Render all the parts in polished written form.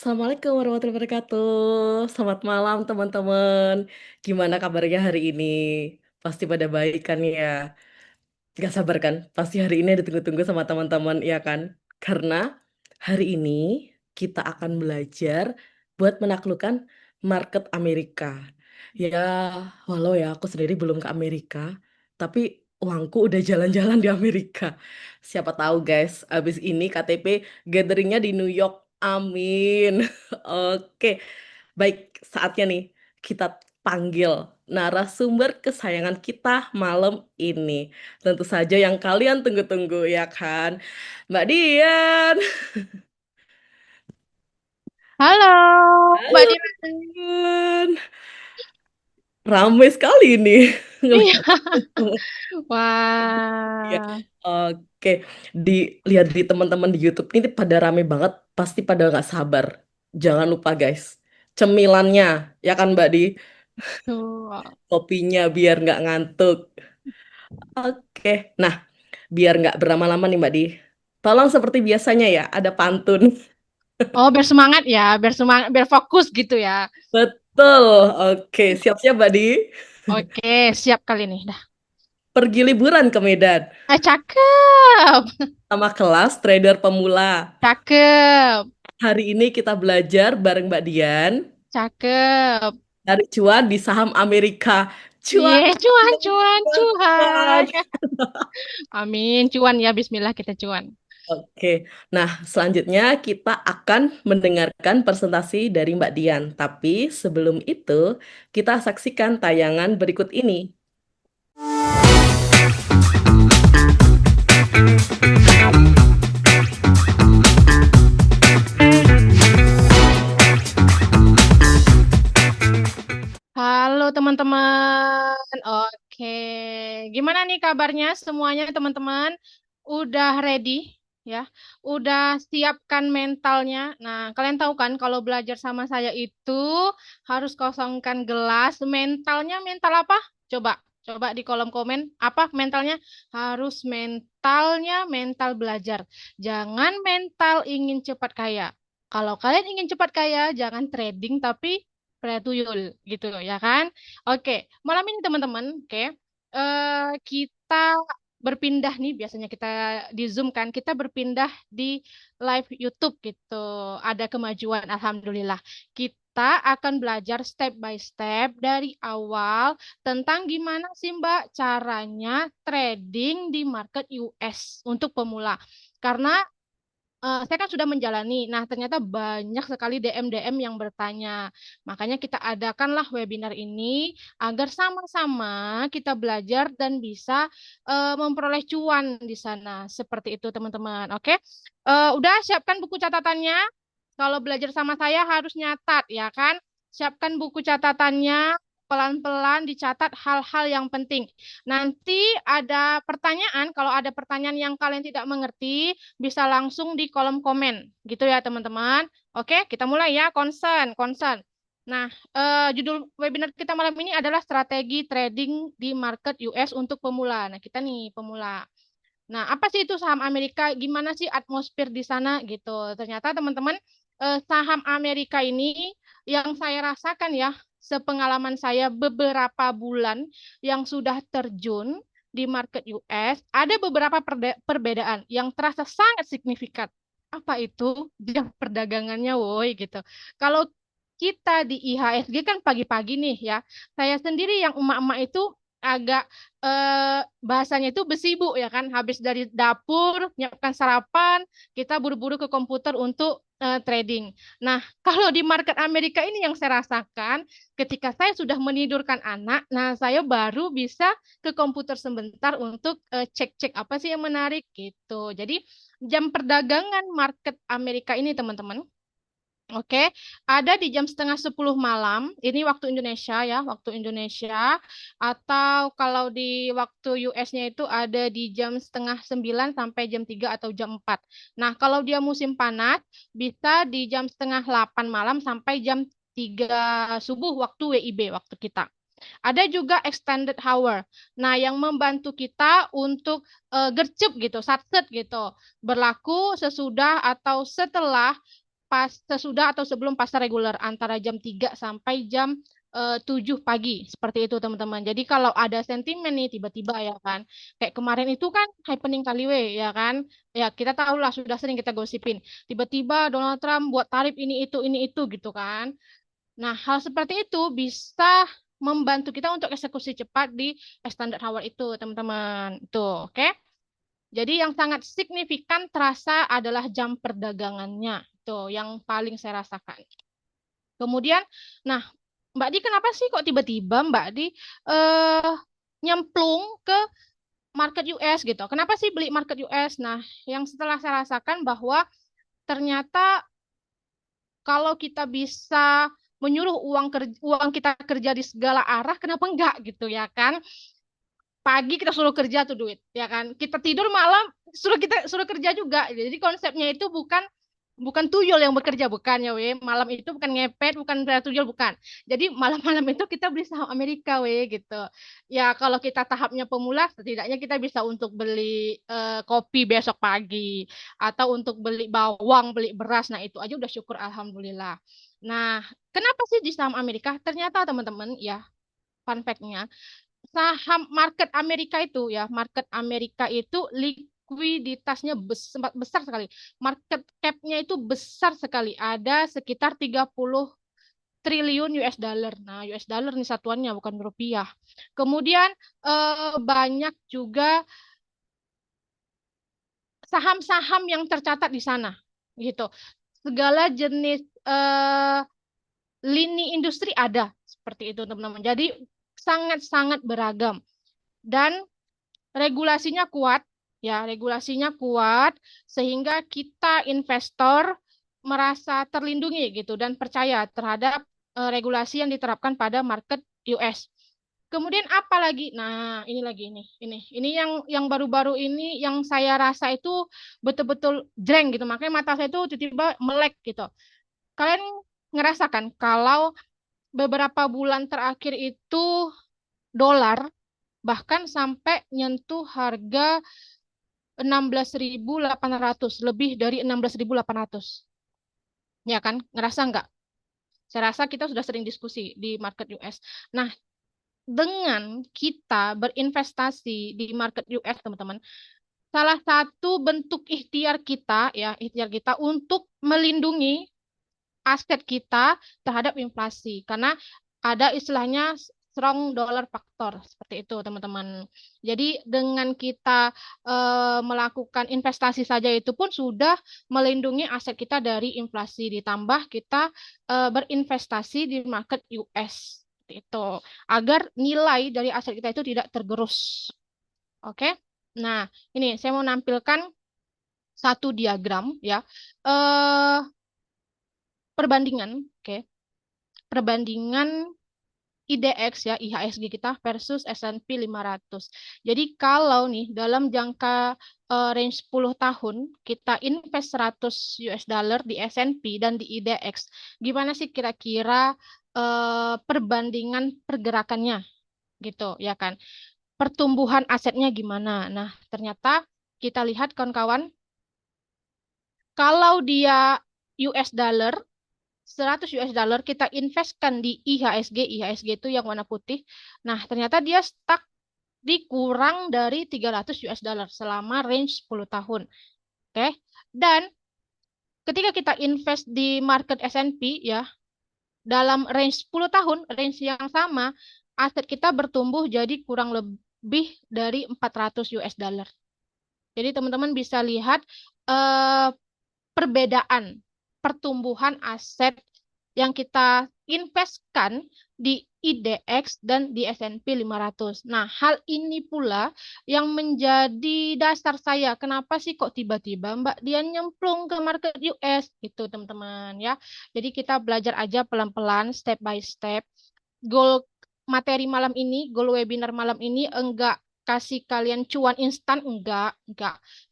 Assalamualaikum warahmatullahi wabarakatuh. Selamat malam teman-teman. Gimana kabarnya hari ini? Pasti pada baik kan ya? Gak sabar kan? Pasti hari ini ditunggu-tunggu sama teman-teman ya kan? Karena hari ini kita akan belajar buat menaklukkan market Amerika. Ya, walau ya aku sendiri belum ke Amerika, tapi uangku udah jalan-jalan di Amerika. Siapa tahu guys, abis ini KTP gatheringnya di New York. Amin. Oke, baik saatnya nih kita panggil narasumber kesayangan kita malam ini. Tentu saja yang kalian tunggu-tunggu ya kan, Mbak Dian. Halo, Mbak Halo, Dina. Dian. Ramai sekali ini Iya. ngelihat. Iya. Wah, Oke, dilihat di teman-teman di YouTube ini pada rame banget, pasti pada nggak sabar. Jangan lupa guys, cemilannya, ya kan Mbak Di, tuh. kopinya biar nggak ngantuk. Oke, nah biar nggak berlama-lama nih Mbak Di, tolong seperti biasanya ya, ada pantun. Oh, biar semangat ya, biar semangat, biar fokus gitu ya. Betul, oke, siap-siap Mbak Di. Oke, siap kali nih. Dah. Pergi liburan ke Medan, Cakep, sama kelas trader pemula. cakep, Hari ini kita belajar bareng Mbak Dian cakep. dari cuan di saham Amerika. Ye, Cuan, cuan, cuan, cuan, cuan, cuan. cuan. Amin, cuan ya, Bismillah kita cuan. Oke, nah selanjutnya kita akan mendengarkan presentasi dari Mbak Dian. Tapi sebelum itu, kita saksikan tayangan berikut ini. Halo teman-teman. Oke, gimana nih kabarnya semuanya teman-teman? Udah ready ya? Udah siapkan mentalnya. Nah, kalian tahu kan kalau belajar sama saya itu harus kosongkan gelas. Mentalnya mental apa? Coba, coba di kolom komen apa mentalnya? Harus mentalnya mental belajar. Jangan mental ingin cepat kaya. Kalau kalian ingin cepat kaya, jangan trading tapi tuyul gitu ya kan? Oke, malam ini teman-teman, oke, kita berpindah nih biasanya kita di Zoom kan, kita berpindah di live YouTube gitu. Ada kemajuan, alhamdulillah. Kita akan belajar step by step dari awal tentang gimana sih Mbak caranya trading di market US untuk pemula. Karena saya kan sudah menjalani. Nah, ternyata banyak sekali DM-DM yang bertanya. Makanya kita adakanlah webinar ini agar sama-sama kita belajar dan bisa memperoleh cuan di sana. Seperti itu, teman-teman. Oke, udah siapkan buku catatannya. Kalau belajar sama saya harus nyatat, ya kan? Siapkan buku catatannya, pelan-pelan dicatat hal-hal yang penting. Nanti ada pertanyaan, kalau ada pertanyaan yang kalian tidak mengerti, bisa langsung di kolom komen. Gitu ya, teman-teman. Oke, kita mulai ya. Concern, concern. Nah, judul webinar kita malam ini adalah strategi trading di market US untuk pemula. Nah, kita nih pemula. Nah, apa sih itu saham Amerika? Gimana sih atmosfer di sana gitu? Ternyata teman-teman, saham Amerika ini yang saya rasakan ya, sepengalaman saya beberapa bulan yang sudah terjun di market US, ada beberapa perbedaan yang terasa sangat signifikan. Apa itu? Jam perdagangannya, woi gitu. Kalau kita di IHSG kan pagi-pagi nih ya. Saya sendiri yang emak-emak itu agak bahasanya itu besibu ya kan. Habis dari dapur, nyiapkan sarapan, kita buru-buru ke komputer untuk trading. Nah, kalau di market Amerika ini yang saya rasakan, ketika saya sudah menidurkan anak, nah saya baru bisa ke komputer sebentar untuk cek-cek apa sih yang menarik gitu. Jadi jam perdagangan market Amerika ini teman-teman. Oke, ada di jam setengah 10 malam. Ini waktu Indonesia ya, waktu Indonesia. Atau kalau di waktu US-nya itu ada di jam setengah 9 sampai jam 3 atau jam 4. Nah, kalau dia musim panas, bisa di jam setengah 8 malam sampai jam 3 subuh waktu WIB, waktu kita. Ada juga extended hour. Nah, yang membantu kita untuk gercep gitu, satset gitu. Berlaku sesudah atau setelah pas sesudah atau sebelum pasar reguler antara jam 3 sampai jam 7 pagi. Seperti itu teman-teman. Jadi kalau ada sentimen nih tiba-tiba ya kan. Kayak kemarin itu kan happening kali ya kan. Ya kita tahu lah sudah sering kita gosipin. Tiba-tiba Donald Trump buat tarif ini itu gitu kan. Nah, hal seperti itu bisa membantu kita untuk eksekusi cepat di Standard Hour itu, teman-teman. Itu, oke? Jadi yang sangat signifikan terasa adalah jam perdagangannya. Itu yang paling saya rasakan. Kemudian, nah, Mbak Di kenapa sih kok tiba-tiba Mbak Di eh, nyemplung ke market US gitu? Kenapa sih beli market US? Nah, yang setelah saya rasakan bahwa ternyata kalau kita bisa menyuruh uang kita kerja di segala arah, kenapa enggak gitu ya kan? Pagi kita suruh kerja tuh duit, ya kan? Kita tidur malam suruh kerja juga. Jadi konsepnya itu bukan bukan tuyul yang bekerja, bukan ya we. Malam itu bukan ngepet, bukan tuyul, bukan. Jadi malam-malam itu kita beli saham Amerika we gitu. Ya kalau kita tahapnya pemula, setidaknya kita bisa untuk beli kopi besok pagi atau untuk beli bawang, beli beras. Nah itu aja udah syukur alhamdulillah. Nah kenapa sih di saham Amerika? Ternyata teman-teman ya fun fact-nya saham market Amerika itu ya, market Amerika itu likuiditasnya sempat besar sekali. Market cap-nya itu besar sekali. Ada sekitar 30 triliun US dollar. Nah, US dollar nih satuannya bukan rupiah. Kemudian banyak juga saham-saham yang tercatat di sana gitu. Segala jenis lini industri ada seperti itu teman-teman. Jadi sangat-sangat beragam dan regulasinya kuat, ya, regulasinya kuat sehingga kita investor merasa terlindungi gitu dan percaya terhadap regulasi yang diterapkan pada market US. Kemudian apa lagi? Nah, ini lagi ini yang baru-baru ini yang saya rasa itu betul-betul jreng gitu. Makanya mata saya itu tiba-tiba melek gitu. Kalian ngerasakan kalau beberapa bulan terakhir itu dolar bahkan sampai nyentuh harga 16.800 lebih dari 16.800. Ya kan? Ngerasa nggak? Saya rasa kita sudah sering diskusi di market US. Nah, dengan kita berinvestasi di market US, teman-teman, salah satu bentuk ikhtiar kita, ya, ikhtiar kita untuk melindungi aset kita terhadap inflasi karena ada istilahnya strong dollar factor seperti itu teman-teman. Jadi dengan kita melakukan investasi saja itu pun sudah melindungi aset kita dari inflasi ditambah kita berinvestasi di market US seperti itu agar nilai dari aset kita itu tidak tergerus. Oke. Nah, ini saya mau nampilkan satu diagram ya. Eh perbandingan, oke. Perbandingan IDX ya, IHSG kita versus S&P 500. Jadi kalau nih dalam jangka range 10 tahun kita invest 100 US dollar di S&P dan di IDX, gimana sih kira-kira perbandingan pergerakannya gitu ya kan? Pertumbuhan asetnya gimana? Nah, ternyata kita lihat kawan-kawan, kalau dia US dollar 100 US dollar kita investkan di IHSG, IHSG itu yang warna putih. Nah, ternyata dia stuck di kurang dari 300 US dollar selama range 10 tahun. Oke. Dan ketika kita invest di market S&P ya, dalam range 10 tahun, range yang sama, aset kita bertumbuh jadi kurang lebih dari 400 US dollar. Jadi teman-teman bisa lihat eh, perbedaan pertumbuhan aset yang kita investkan di IDX dan di S&P 500. Nah, hal ini pula yang menjadi dasar saya. Kenapa sih kok tiba-tiba Mbak dia nyemplung ke market US? Itu teman-teman ya. Jadi kita belajar aja pelan-pelan, step by step. Goal materi malam ini, goal webinar malam ini enggak kasih kalian cuan instan, enggak.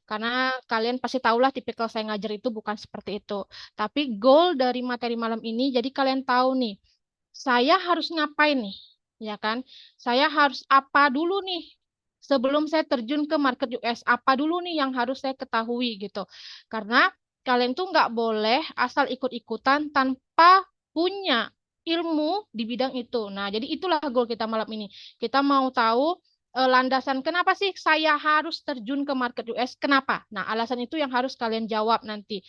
Karena kalian pasti tahulah tipikal saya ngajar itu bukan seperti itu. Tapi goal dari materi malam ini, jadi kalian tahu nih, saya harus ngapain nih, ya kan? Saya harus apa dulu nih sebelum saya terjun ke market US? Apa dulu nih yang harus saya ketahui gitu? Karena kalian tuh nggak boleh asal ikut-ikutan tanpa punya ilmu di bidang itu. Nah, jadi itulah goal kita malam ini. Kita mau tahu landasan kenapa sih saya harus terjun ke market US? Kenapa? Nah, alasan itu yang harus kalian jawab nanti.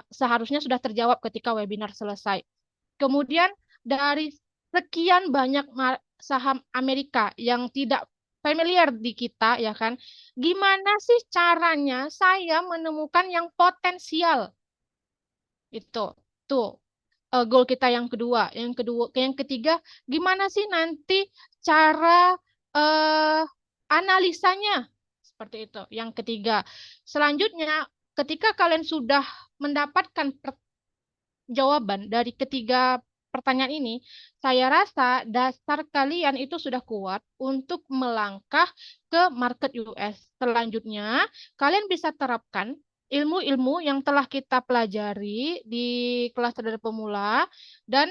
Seharusnya sudah terjawab ketika webinar selesai. Kemudian dari sekian banyak saham Amerika yang tidak familiar di kita, ya kan? Gimana sih caranya saya menemukan yang potensial? Itu tuh goal kita yang kedua. Yang ketiga, gimana sih nanti cara eh, analisanya? Seperti itu. Yang ketiga. Selanjutnya, ketika kalian sudah mendapatkan jawaban dari ketiga pertanyaan ini, saya rasa dasar kalian itu sudah kuat untuk melangkah ke market US. Selanjutnya, kalian bisa terapkan ilmu-ilmu yang telah kita pelajari di kelas sadar pemula dan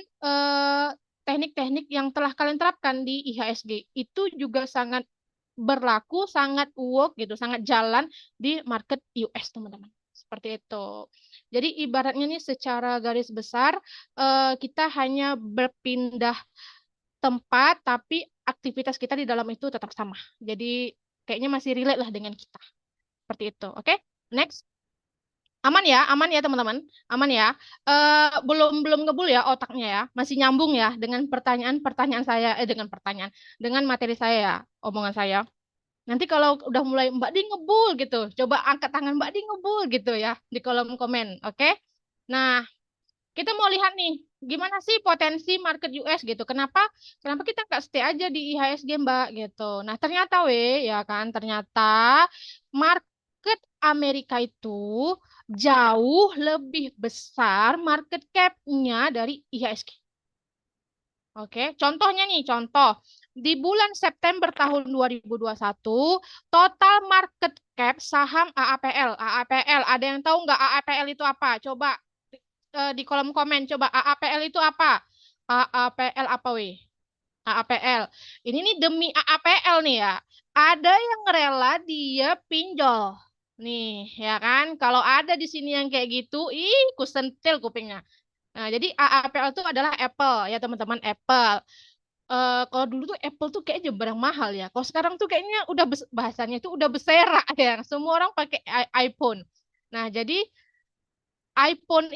teknik-teknik yang telah kalian terapkan di IHSG itu juga sangat berlaku, sangat work gitu, sangat jalan di market US, teman-teman. Seperti itu. Jadi ibaratnya nih secara garis besar kita hanya berpindah tempat tapi aktivitas kita di dalam itu tetap sama. Jadi kayaknya masih relate lah dengan kita. Seperti itu. Oke? Next. Aman ya teman-teman. Aman ya. Belum belum ngebul ya otaknya ya. Masih nyambung ya dengan pertanyaan-pertanyaan saya dengan materi saya ya, omongan saya. Nanti kalau udah mulai Mbak Di ngebul gitu, coba angkat tangan Mbak Di ngebul gitu ya di kolom komen, oke? Nah, kita mau lihat nih, gimana sih potensi market US gitu? Kenapa? Kenapa kita nggak stay aja di IHSG Mbak gitu? Nah, ternyata ya kan, ternyata market Amerika itu jauh lebih besar market cap-nya dari IHSG. Oke, contohnya nih, contoh. Di bulan September tahun 2021, total market cap saham AAPL. AAPL, ada yang tahu nggak AAPL itu apa? Coba di kolom komen, coba AAPL itu apa? AAPL apa weh? AAPL. Ini nih demi AAPL nih ya. Ada yang rela dia pinjol. Nih, ya kan? Kalau ada di sini yang kayak gitu, kusentil kupingnya. Nah, jadi AAPL itu adalah Apple ya teman-teman, Apple. Kalau dulu tuh Apple tuh kayaknya barang mahal ya. Kalau sekarang tuh kayaknya udah bahasanya itu udah bersera ya. Semua orang pakai iPhone. Nah, jadi iPhone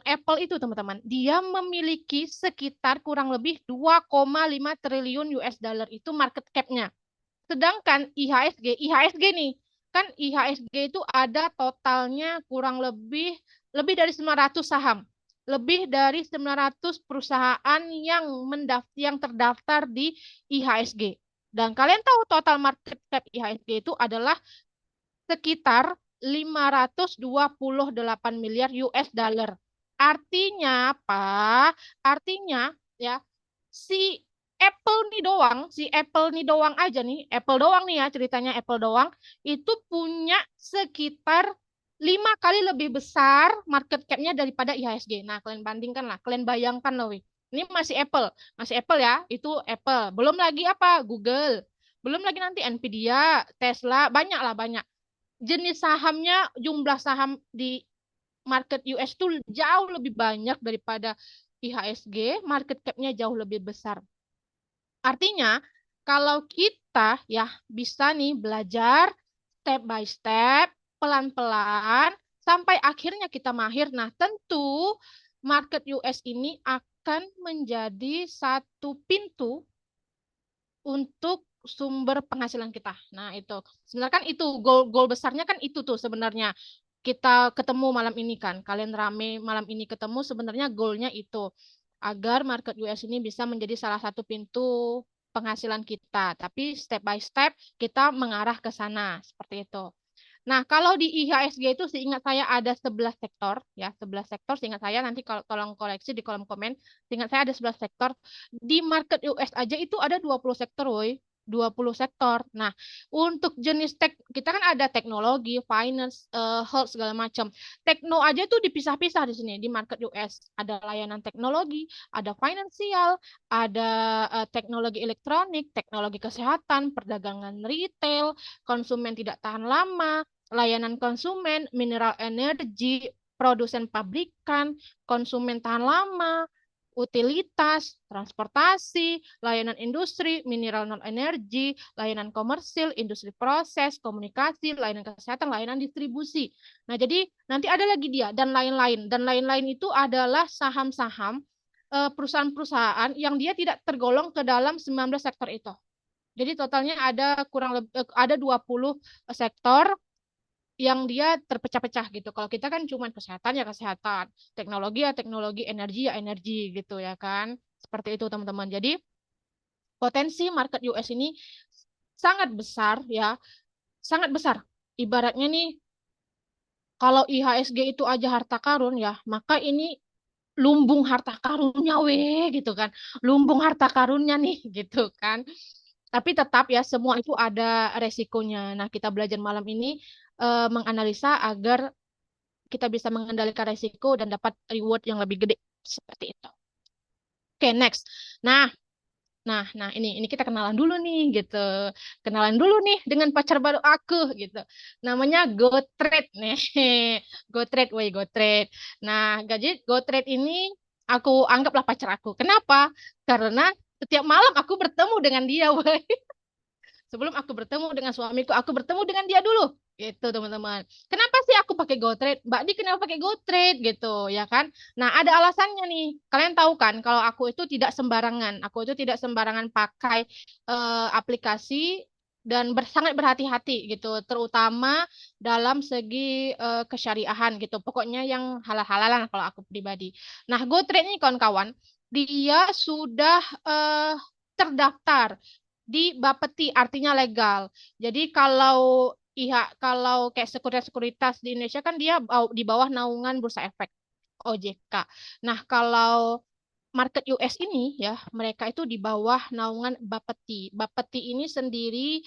Apple itu teman-teman, dia memiliki sekitar kurang lebih 2,5 triliun US dollar itu market cap-nya. Sedangkan IHSG nih, kan IHSG itu ada totalnya kurang lebih dari 900 saham. Lebih dari 900 perusahaan yang terdaftar di IHSG. Dan kalian tahu total market cap IHSG itu adalah sekitar 528 miliar US dollar. Artinya apa? Artinya ya si Apple nih doang aja nih, Apple doang nih ya ceritanya Apple doang itu punya sekitar 5 kali lebih besar market cap-nya daripada IHSG. Nah, kalian bandingkan lah, kalian bayangkan loh, wih. Ini masih Apple ya, itu Apple. Belum lagi apa? Google. Belum lagi nanti Nvidia, Tesla, banyak lah banyak jenis sahamnya, jumlah saham di market US itu jauh lebih banyak daripada IHSG, market cap-nya jauh lebih besar. Artinya, kalau kita ya bisa nih belajar step by step, pelan-pelan, sampai akhirnya kita mahir. Nah, tentu market US ini akan menjadi satu pintu untuk sumber penghasilan kita. Nah, itu. Sebenarnya kan itu goal besarnya kan itu tuh sebenarnya. Kita ketemu malam ini kan. Kalian rame malam ini ketemu sebenarnya goalnya itu agar market US ini bisa menjadi salah satu pintu penghasilan kita. Tapi step by step kita mengarah ke sana seperti itu. Nah, kalau di IHSG itu seingat saya ada 11 sektor ya, 11 sektor seingat saya nanti kalau tolong koleksi di kolom komen. Seingat saya ada 11 sektor. Di market US aja itu ada 20 sektor, woi. 20 sektor. Nah, untuk jenis kita kan ada teknologi, finance, health segala macam. Tekno aja tuh dipisah-pisah di sini di market US. Ada layanan teknologi, ada finansial, ada teknologi elektronik, teknologi kesehatan, perdagangan retail, konsumen tidak tahan lama, layanan konsumen, mineral energi, produsen pabrikan, konsumen tahan lama, utilitas, transportasi, layanan industri, mineral non energi, layanan komersil, industri proses, komunikasi, layanan kesehatan, layanan distribusi. Nah, jadi nanti ada lagi dia dan lain-lain. Dan lain-lain itu adalah saham-saham perusahaan-perusahaan yang dia tidak tergolong ke dalam 19 sektor itu. Jadi totalnya ada kurang lebih ada 20 sektor yang dia terpecah-pecah gitu. Kalau kita kan cuma kesehatan ya kesehatan, teknologi ya teknologi, energi ya energi gitu ya kan. Seperti itu teman-teman. Jadi potensi market US ini sangat besar ya, sangat besar. Ibaratnya nih kalau IHSG itu aja harta karun ya, maka ini lumbung harta karunnya weh gitu kan. Lumbung harta karunnya nih gitu kan. Tapi tetap ya semua itu ada resikonya. Nah, kita belajar malam ini menganalisa agar kita bisa mengendalikan resiko dan dapat reward yang lebih gede seperti itu. Oke, next. Nah, ini kita kenalan dulu nih gitu. Kenalan dulu nih dengan pacar baru aku gitu. Namanya GoTrade nih. GoTrade, woi GoTrade. Nah, gaji GoTrade ini aku anggaplah pacar aku. Kenapa? Karena setiap malam aku bertemu dengan dia, woi. Sebelum aku bertemu dengan suamiku, aku bertemu dengan dia dulu. Gitu, teman-teman. Kenapa sih aku pakai GoTrade? Mbak Di kenapa pakai GoTrade gitu, ya kan? Nah, ada alasannya nih. Kalian tahu kan kalau aku itu tidak sembarangan. Aku itu tidak sembarangan pakai aplikasi dan sangat berhati-hati gitu, terutama dalam segi kesyariahan gitu. Pokoknya yang halal-halalan kalau aku pribadi. Nah, GoTrade ini kawan-kawan, dia sudah terdaftar di Bapeti, artinya legal. Jadi kalau kalau kayak sekuritas-sekuritas di Indonesia kan dia di bawah naungan Bursa Efek OJK. Nah, kalau market US ini ya, mereka itu di bawah naungan Bapeti. Bapeti ini sendiri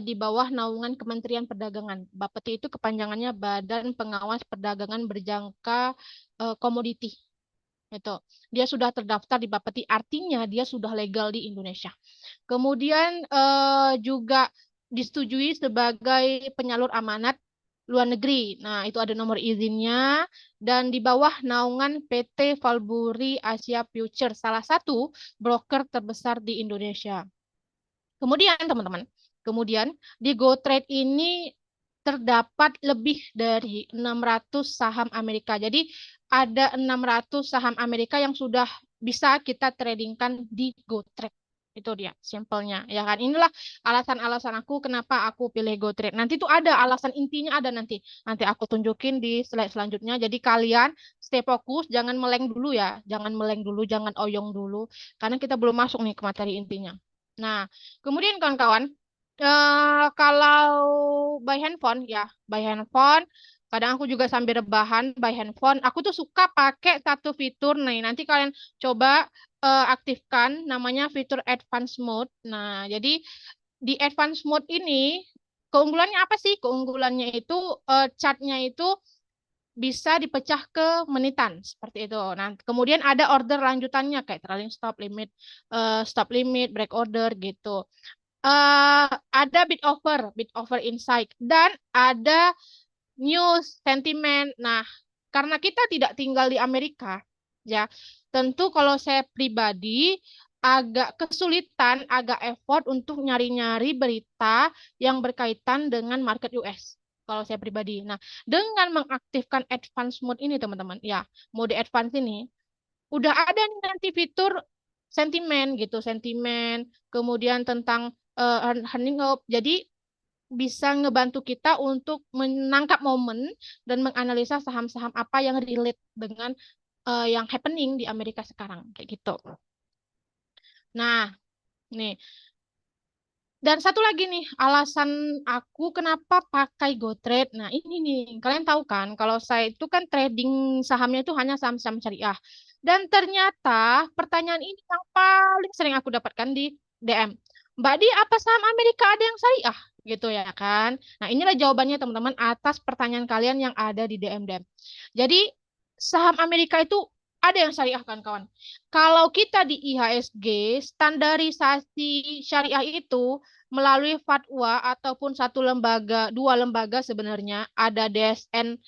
di bawah naungan Kementerian Perdagangan. Bapeti itu kepanjangannya Badan Pengawas Perdagangan Berjangka Komoditi. Itu. Dia sudah terdaftar di Bapeti, artinya dia sudah legal di Indonesia. Kemudian juga disetujui sebagai penyalur amanat luar negeri. Nah, itu ada nomor izinnya dan di bawah naungan PT Valburi Asia Future, salah satu broker terbesar di Indonesia. Kemudian, teman-teman, kemudian di GoTrade ini terdapat lebih dari 600 saham Amerika. Jadi ada 600 saham Amerika yang sudah bisa kita tradingkan di GoTrade. Itu dia, simpelnya. Ya kan, inilah alasan-alasan aku kenapa aku pilih GoTrade. Nanti tuh ada alasan intinya ada nanti. Nanti aku tunjukin di slide selanjutnya. Jadi kalian stay fokus, jangan meleng dulu ya. Jangan meleng dulu, jangan oyong dulu. Karena kita belum masuk nih ke materi intinya. Nah, kemudian kawan-kawan, kalau by handphone ya, by handphone, kadang aku juga sambil rebahan by handphone. Aku tuh suka pakai satu fitur nih. Nanti kalian coba aktifkan namanya fitur advance mode. Nah, jadi di advance mode ini keunggulannya apa sih? Keunggulannya itu chartnya itu bisa dipecah ke menitan seperti itu. Nah, kemudian ada order lanjutannya kayak trailing stop limit, break order gitu. Ada bid offer insight, dan ada news, sentimen. Nah, karena kita tidak tinggal di Amerika, ya, tentu kalau saya pribadi agak kesulitan, agak effort untuk nyari-nyari berita yang berkaitan dengan market US. Kalau saya pribadi. Nah, dengan mengaktifkan advance mode ini, teman-teman, ya, mode advance ini, udah ada nih nanti fitur sentimen gitu, sentimen, kemudian tentang earning hope. Jadi bisa ngebantu kita untuk menangkap momen dan menganalisa saham-saham apa yang relate dengan yang happening di Amerika sekarang kayak gitu. Nah, nih. Dan satu lagi nih, alasan aku kenapa pakai GoTrade. Nah, ini nih, kalian tahu kan, kalau saya itu kan trading sahamnya itu hanya saham-saham syariah. Dan ternyata pertanyaan ini yang paling sering aku dapatkan di DM. Mbak Di, apa saham Amerika ada yang syariah? Gitu ya kan. Nah, inilah jawabannya teman-teman atas pertanyaan kalian yang ada di DM. Jadi, saham Amerika itu ada yang syariah kan kawan. Kalau kita di IHSG, standarisasi syariah itu melalui fatwa ataupun satu lembaga, dua lembaga sebenarnya, ada DSN,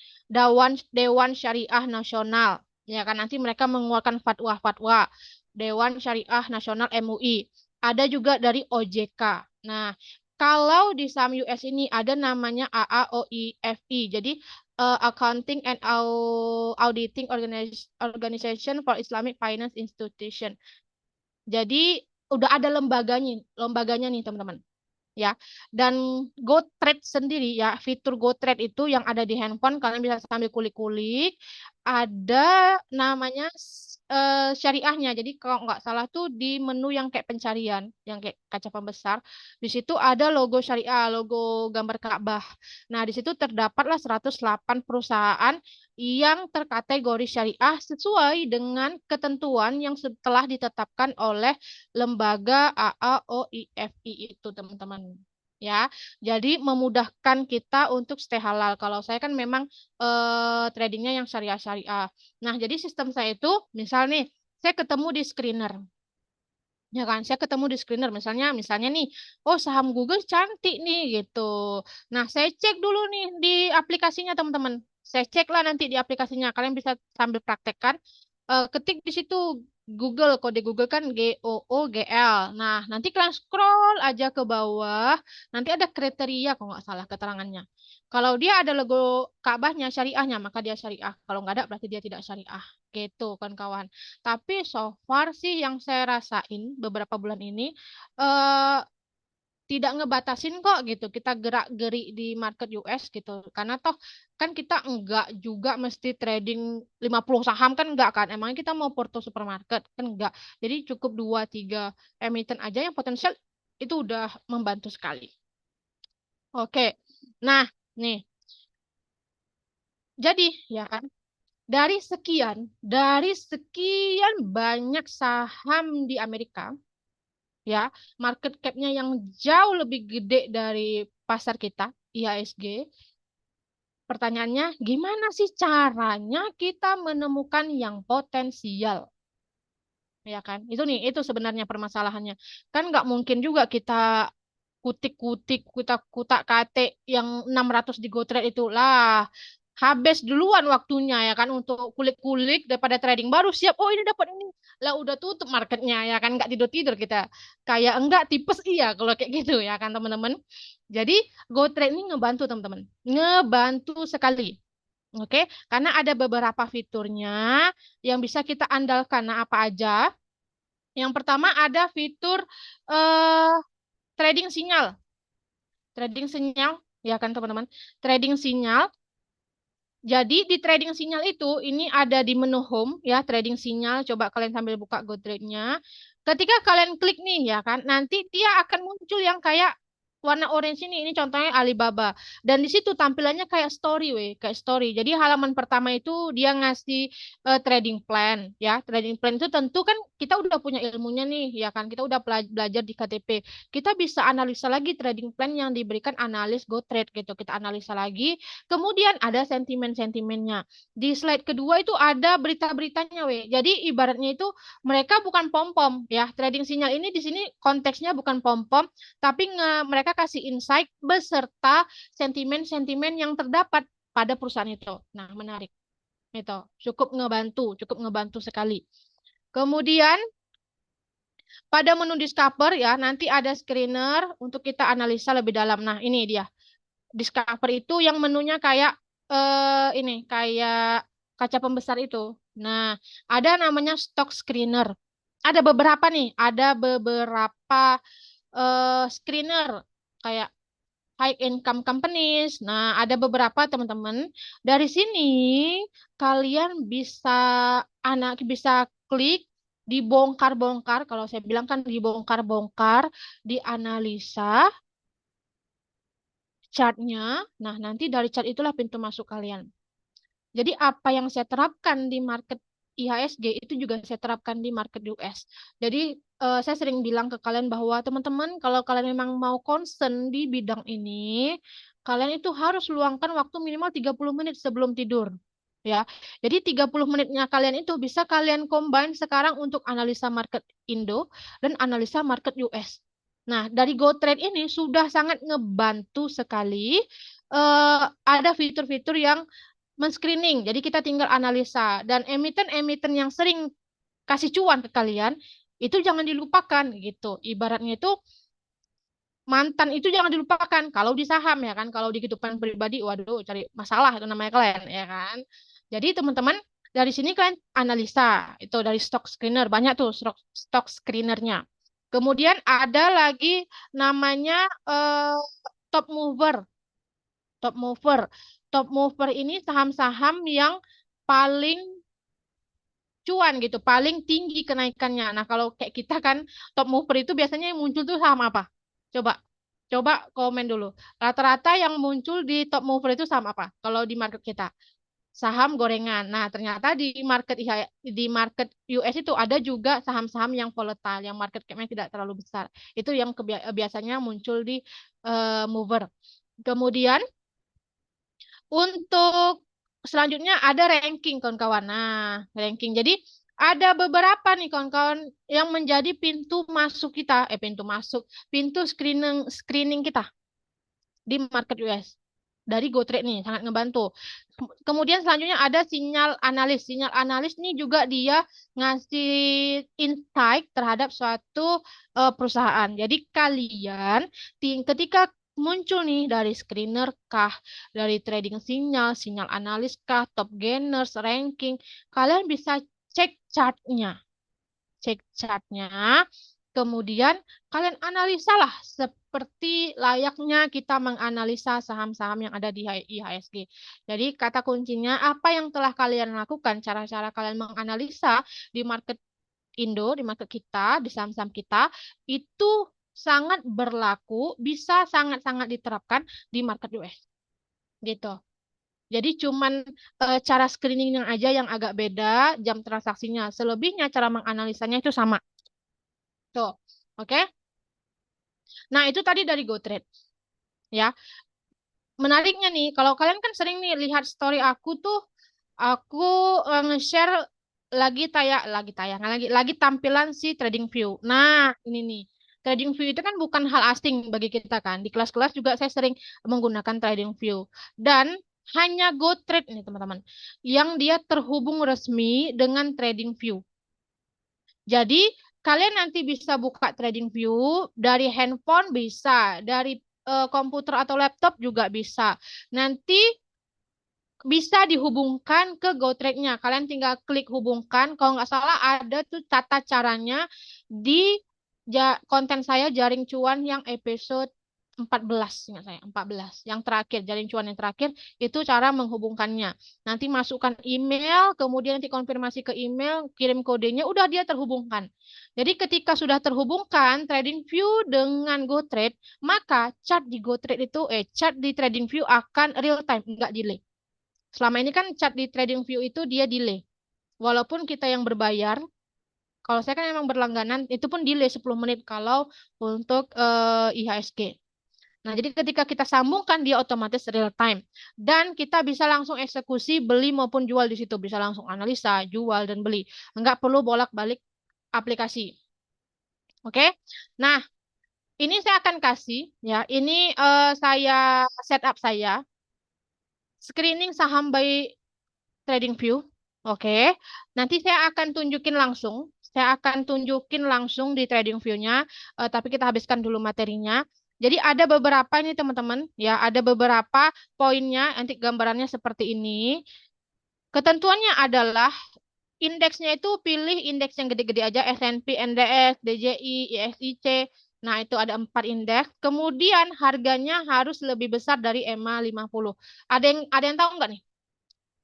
Dewan Syariah Nasional. Ya kan nanti mereka mengeluarkan fatwa-fatwa Dewan Syariah Nasional MUI. Ada juga dari OJK. Nah, kalau di saham US ini ada namanya AAOIFI. Jadi Accounting and Auditing Organization for Islamic Finance Institution. Jadi udah ada lembaganya nih teman-teman ya. Dan GoTrade sendiri ya, fitur GoTrade itu yang ada di handphone, kalian bisa sambil kulik-kulik. Ada namanya syariahnya. Jadi kalau nggak salah tuh di menu yang kayak pencarian, yang kayak kaca pembesar, di situ ada logo syariah, logo gambar Ka'bah. Nah, di situ terdapatlah 108 perusahaan yang terkategori syariah sesuai dengan ketentuan yang setelah ditetapkan oleh lembaga AAOIFI itu, teman-teman. Ya, jadi memudahkan kita untuk stay halal. Kalau saya kan memang tradingnya yang syariah-syariah. Nah, jadi sistem saya itu, misal nih, saya ketemu di screener. Ya kan, saya ketemu di screener misalnya nih, oh saham Google cantik nih gitu. Nah, saya cek dulu nih di aplikasinya teman-teman. Saya cek lah nanti di aplikasinya. Kalian bisa sambil praktekkan. Ketik di situ Google, kode Google kan GOOGL. Nah, nanti kalian scroll aja ke bawah. Nanti ada kriteria kalau nggak salah keterangannya. Kalau dia ada logo Ka'bahnya, syariahnya, maka dia syariah. Kalau nggak ada, berarti dia tidak syariah. Gitu kan kawan. Tapi so far sih yang saya rasain beberapa bulan ini eh, tidak ngebatasin kok gitu. Kita gerak-gerik di market US gitu. Karena toh kan kita enggak juga mesti trading 50 saham kan enggak kan. Emangnya kita mau porto supermarket kan enggak. Jadi cukup 2 3 emiten aja yang potensial itu udah membantu sekali. Oke. Nah, nih. Jadi ya kan dari sekian banyak saham di Amerika, ya, market cap-nya yang jauh lebih gede dari pasar kita, IHSG. Pertanyaannya, gimana sih caranya kita menemukan yang potensial? Ya kan? Itu sebenarnya permasalahannya. Kan nggak mungkin juga kita kutik-kutik, kutak-katik yang 600 di GoTrade itu lah. Habis duluan waktunya ya kan untuk kulik-kulik daripada trading baru siap. Oh ini dapat ini. Lah udah tutup marketnya ya kan nggak tidur-tidur kita. Kayak enggak tipes iya kalau kayak gitu ya kan teman-teman. Jadi GoTrade ini ngebantu teman-teman. Ngebantu sekali. Oke, karena ada beberapa fiturnya yang bisa kita andalkan. Nah, apa aja? Yang pertama ada fitur eh, trading sinyal. Trading sinyal, ya kan teman-teman? Trading sinyal. Jadi di trading sinyal itu ini ada di menu home ya, trading sinyal. Coba kalian sambil buka GoTrade-nya. Ketika kalian klik nih ya kan, nanti dia akan muncul yang kayak warna orange ini contohnya Alibaba. Dan di situ tampilannya kayak story kayak story. Jadi halaman pertama itu dia ngasih trading plan ya. Trading plan itu tentu kan kita udah punya ilmunya nih ya kan. Kita udah belajar di KTP. Kita bisa analisa lagi trading plan yang diberikan analis GoTrade gitu. Kita analisa lagi. Kemudian ada sentimen-sentimennya. Di slide kedua itu ada berita-beritanya Jadi ibaratnya itu mereka bukan pom-pom ya. Trading sinyal ini di sini konteksnya bukan pom-pom tapi mereka kasih insight beserta sentimen-sentimen yang terdapat pada perusahaan itu. Nah, menarik. Itu cukup ngebantu sekali. Kemudian pada menu Discover ya, nanti ada screener untuk kita analisa lebih dalam. Nah, ini dia. Discover itu yang menunya kayak ini kayak kaca pembesar itu. Nah, ada namanya stock screener. Ada beberapa nih, ada beberapa screener kayak high income companies. Nah, ada beberapa teman-teman. Dari sini kalian bisa klik dibongkar-bongkar. Kalau saya bilang kan dibongkar-bongkar, dianalisa chartnya. Nah, nanti dari chart itulah pintu masuk kalian. Jadi apa yang saya terapkan di market IHSG itu juga saya terapkan di market US. Jadi saya sering bilang ke kalian bahwa teman-teman kalau kalian memang mau concern di bidang ini, kalian itu harus luangkan waktu minimal 30 menit sebelum tidur. Ya. Jadi 30 menitnya kalian itu bisa kalian combine sekarang untuk analisa market Indo dan analisa market US. Nah, dari GoTrade ini sudah sangat ngebantu sekali. Ada fitur-fitur yang men-screening. Jadi kita tinggal analisa. Dan emiten-emiten yang sering kasih cuan ke kalian, itu jangan dilupakan gitu. Ibaratnya itu mantan itu jangan dilupakan. Kalau di saham ya kan, kalau di kehidupan pribadi, waduh, cari masalah itu namanya kalian ya kan. Jadi teman-teman dari sini kalian analisa itu dari stock screener banyak tuh stock screenernya. Kemudian ada lagi namanya eh, top mover, top mover, top mover ini saham-saham yang paling cuan gitu, paling tinggi kenaikannya. Nah, kalau kayak kita kan top mover itu biasanya yang muncul tuh saham apa? Coba, coba komen dulu. Rata-rata yang muncul di top mover itu saham apa? Kalau di market kita, saham gorengan. Nah, ternyata di market US itu ada juga saham-saham yang volatile, yang market cap-nya tidak terlalu besar. Itu yang biasanya muncul di mover. Kemudian untuk selanjutnya ada ranking kawan-kawan. Nah, ranking. Jadi ada beberapa nih kawan-kawan yang menjadi pintu masuk kita, pintu masuk, pintu screening screening kita di market US. Dari GoTrade nih sangat ngebantu. Kemudian selanjutnya ada sinyal analis. Sinyal analis nih juga dia ngasih insight terhadap suatu perusahaan. Jadi kalian ketika muncul nih dari screener kah, dari trading sinyal, sinyal analis kah, top gainers, ranking, kalian bisa cek chartnya, cek chartnya, kemudian kalian analisa lah seperti layaknya kita menganalisa saham-saham yang ada di IHSG. Jadi kata kuncinya apa yang telah kalian lakukan, cara-cara kalian menganalisa di market Indo, di market kita, di saham-saham kita, itu sangat berlaku, bisa sangat-sangat diterapkan di market US. Gitu. Jadi cuman cara screeningnya aja yang agak beda, jam transaksinya. Selebihnya cara menganalisanya itu sama. Tuh. Oke? Nah, itu tadi dari GoTrade, ya. Menariknya nih, kalau kalian kan sering nih lihat story aku tuh, aku nge-share lagi tampilan si TradingView. Nah, ini nih. TradingView itu kan bukan hal asing bagi kita kan. Di kelas-kelas juga saya sering menggunakan TradingView. Dan hanya GoTrade nih teman-teman, yang dia terhubung resmi dengan TradingView. Jadi kalian nanti bisa buka TradingView dari handphone bisa, dari komputer atau laptop juga bisa. Nanti bisa dihubungkan ke GoTrade-nya. Kalian tinggal klik hubungkan. Kalau nggak salah ada tuh tata caranya di konten saya jaring cuan yang episode 14, ingat saya, 14. Yang terakhir, jaring cuan yang terakhir, itu cara menghubungkannya. Nanti masukkan email, kemudian nanti konfirmasi ke email, kirim kodenya, udah dia terhubungkan. Jadi ketika sudah terhubungkan TradingView dengan GoTrade, maka chart di GoTrade itu, chart di TradingView akan real time, nggak delay. Selama ini kan chat di TradingView itu dia delay. Walaupun kita yang berbayar, kalau saya kan memang berlangganan, itu pun delay 10 menit kalau untuk IHSG. Nah, jadi ketika kita sambungkan dia otomatis real time. Dan kita bisa langsung eksekusi beli maupun jual di situ. Bisa langsung analisa, jual, dan beli. Enggak perlu bolak-balik aplikasi. Oke? Nah, ini saya akan kasih, ya. Ini saya setup saya. Screening saham by TradingView. Oke. Nanti saya akan tunjukin langsung. Saya akan tunjukin langsung di TradingView-nya. Tapi kita habiskan dulu materinya. Jadi ada beberapa ini teman-teman. Ya, ada beberapa poinnya. Nanti gambarannya seperti ini. Ketentuannya adalah indeksnya itu pilih indeks yang gede-gede aja. S&P, NDX, DJI, IXIC. Nah, itu ada 4 indeks. Kemudian harganya harus lebih besar dari EMA 50. Ada yang tahu nggak nih?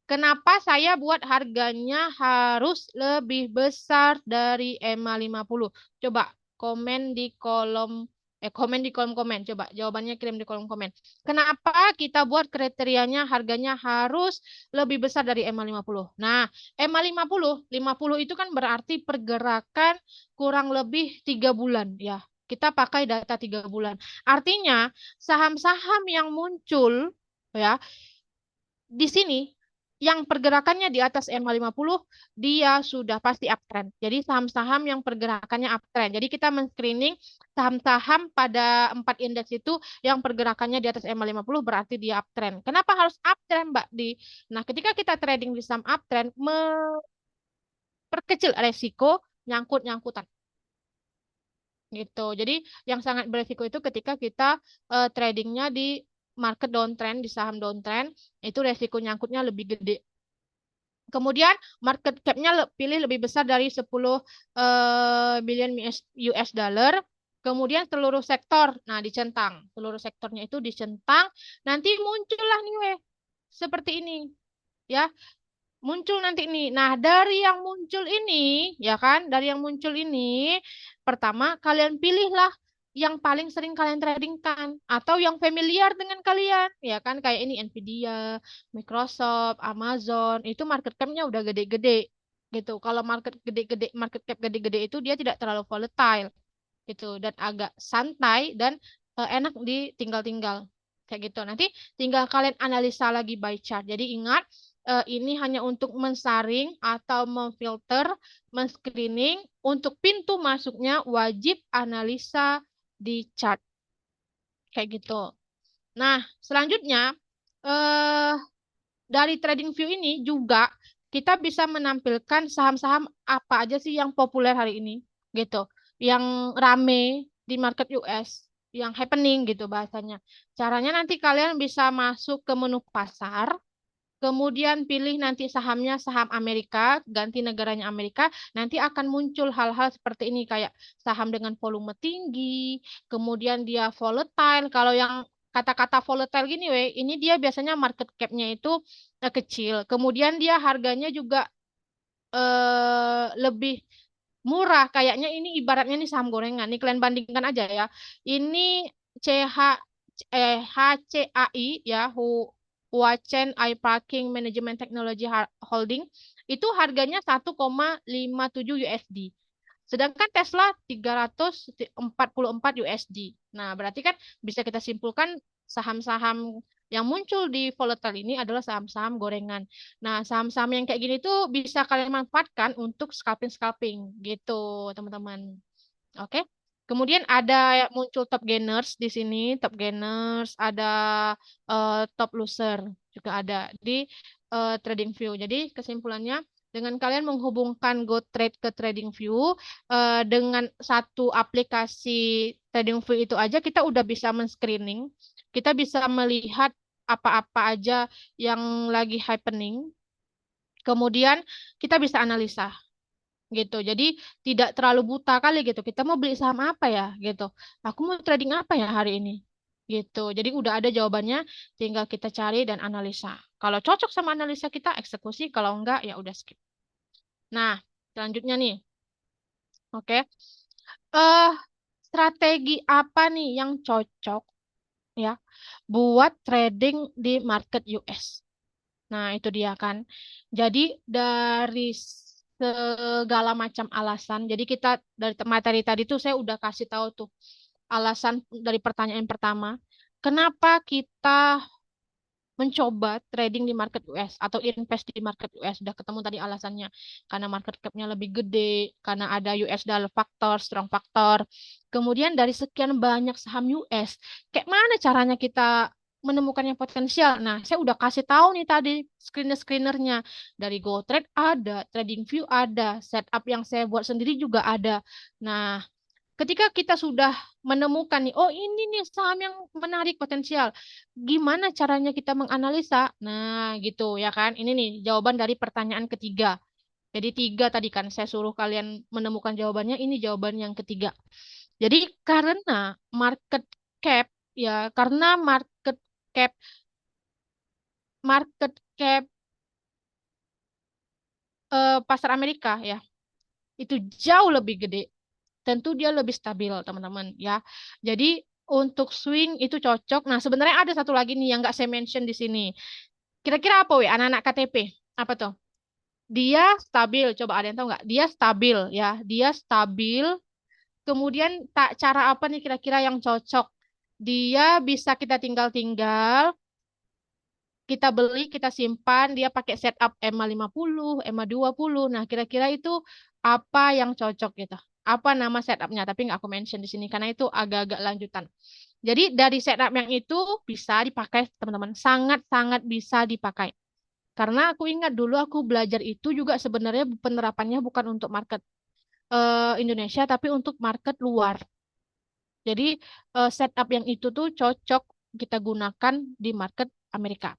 Kenapa saya buat harganya harus lebih besar dari EMA 50? Coba komen di kolom komen. Coba jawabannya kirim di kolom komen. Kenapa kita buat kriterianya harganya harus lebih besar dari EMA 50? Nah, EMA 50 itu kan berarti pergerakan kurang lebih 3 bulan ya. Kita pakai data 3 bulan. Artinya saham-saham yang muncul ya di sini yang pergerakannya di atas EMA 50, dia sudah pasti uptrend. Jadi saham-saham yang pergerakannya uptrend. Jadi kita men-screening saham-saham pada 4 indeks itu yang pergerakannya di atas EMA 50 berarti dia uptrend. Kenapa harus uptrend, Mbak Di? Nah, ketika kita trading di saham uptrend, memperkecil resiko nyangkut-nyangkutan gitu. Jadi yang sangat beresiko itu ketika kita tradingnya di market downtrend, di saham downtrend, itu resiko nyangkutnya lebih gede. Kemudian market cap-nya pilih lebih besar dari 10 billion US dollar. Kemudian seluruh sektor, nah dicentang. Seluruh sektornya itu dicentang. Nanti muncullah nih weh, seperti ini. Ya, muncul nanti nih. Nah, dari yang muncul ini, ya kan, dari yang muncul ini, pertama kalian pilihlah yang paling sering kalian tradingkan atau yang familiar dengan kalian, ya kan, kayak ini Nvidia, Microsoft, Amazon, itu market cap-nya udah gede-gede gitu. Kalau market cap gede-gede itu dia tidak terlalu volatile gitu dan agak santai dan enak ditinggal-tinggal kayak gitu. Nanti tinggal kalian analisa lagi by chart. Jadi ingat ini hanya untuk mensaring atau memfilter, men-screening. Untuk pintu masuknya wajib analisa di chart kayak gitu. Nah, selanjutnya eh dari TradingView ini juga kita bisa menampilkan saham-saham apa aja sih yang populer hari ini gitu, yang rame di market US, yang happening gitu bahasanya. Caranya nanti kalian bisa masuk ke menu pasar, kemudian pilih nanti sahamnya saham Amerika, ganti negaranya Amerika, nanti akan muncul hal-hal seperti ini kayak saham dengan volume tinggi, kemudian dia volatile. Kalau yang kata-kata volatile gini, ini dia biasanya market cap-nya itu kecil. Kemudian dia harganya juga lebih murah. Kayaknya ini ibaratnya nih saham gorengan. Nih kalian bandingkan aja ya. Ini CH HCAI ya, Huachen Eye Parking Management Technology Holding itu harganya 1,57 USD. Sedangkan Tesla 344 USD. Nah, berarti kan bisa kita simpulkan saham-saham yang muncul di volatile ini adalah saham-saham gorengan. Nah, saham-saham yang kayak gini tuh bisa kalian manfaatkan untuk scalping-scalping gitu, teman-teman. Oke. Kemudian ada muncul top gainers di sini, top gainers, ada top loser juga ada di TradingView. Jadi kesimpulannya dengan kalian menghubungkan GoTrade ke TradingView dengan satu aplikasi TradingView itu aja kita udah bisa men-screening, kita bisa melihat apa-apa aja yang lagi happening. Kemudian kita bisa analisa gitu. Jadi tidak terlalu buta kali gitu. Kita mau beli saham apa ya gitu. Aku mau trading apa ya hari ini gitu. Jadi udah ada jawabannya, tinggal kita cari dan analisa. Kalau cocok sama analisa kita eksekusi, kalau enggak ya udah skip. Nah, selanjutnya nih. Oke. Eh strategi apa nih yang cocok ya buat trading di market US? Nah, itu dia kan. Jadi dari segala macam alasan. Jadi kita dari materi tadi tuh saya udah kasih tahu tuh alasan dari pertanyaan pertama. Kenapa kita mencoba trading di market US atau invest di market US? Sudah ketemu tadi alasannya. Karena market cap-nya lebih gede, karena ada US dollar faktor, strong faktor. Kemudian dari sekian banyak saham US, kayak mana caranya kita menemukan yang potensial? Nah, saya udah kasih tahu nih tadi screener-screenernya. Dari GoTrade ada, TradingView ada, setup yang saya buat sendiri juga ada. Nah, ketika kita sudah menemukan nih, oh ini nih saham yang menarik potensial. Gimana caranya kita menganalisa? Nah, gitu ya kan. Ini nih jawaban dari pertanyaan ketiga. Jadi tiga tadi kan saya suruh kalian menemukan jawabannya, ini jawaban yang ketiga. Jadi karena market cap ya, karena cap market cap pasar Amerika ya, itu jauh lebih gede, tentu dia lebih stabil, teman-teman ya. Jadi untuk swing itu cocok. Nah, sebenarnya ada satu lagi nih yang nggak saya mention di sini. Kira-kira apa, anak-anak KTP? Apa tuh? Dia stabil. Coba ada yang tahu nggak? Dia stabil ya. Dia stabil. Kemudian tak cara apa nih kira-kira yang cocok? Dia bisa kita tinggal-tinggal. kita beli, kita simpan, dia pakai setup EMA 50, EMA 20. Nah, kira-kira itu apa yang cocok gitu. Apa nama setupnya, tapi nggak aku mention di sini karena itu agak-agak lanjutan. Jadi dari setup yang itu bisa dipakai teman-teman, sangat-sangat bisa dipakai. Karena aku ingat dulu aku belajar itu juga sebenarnya penerapannya bukan untuk market Indonesia, tapi untuk market luar. Jadi setup yang itu tuh cocok kita gunakan di market Amerika.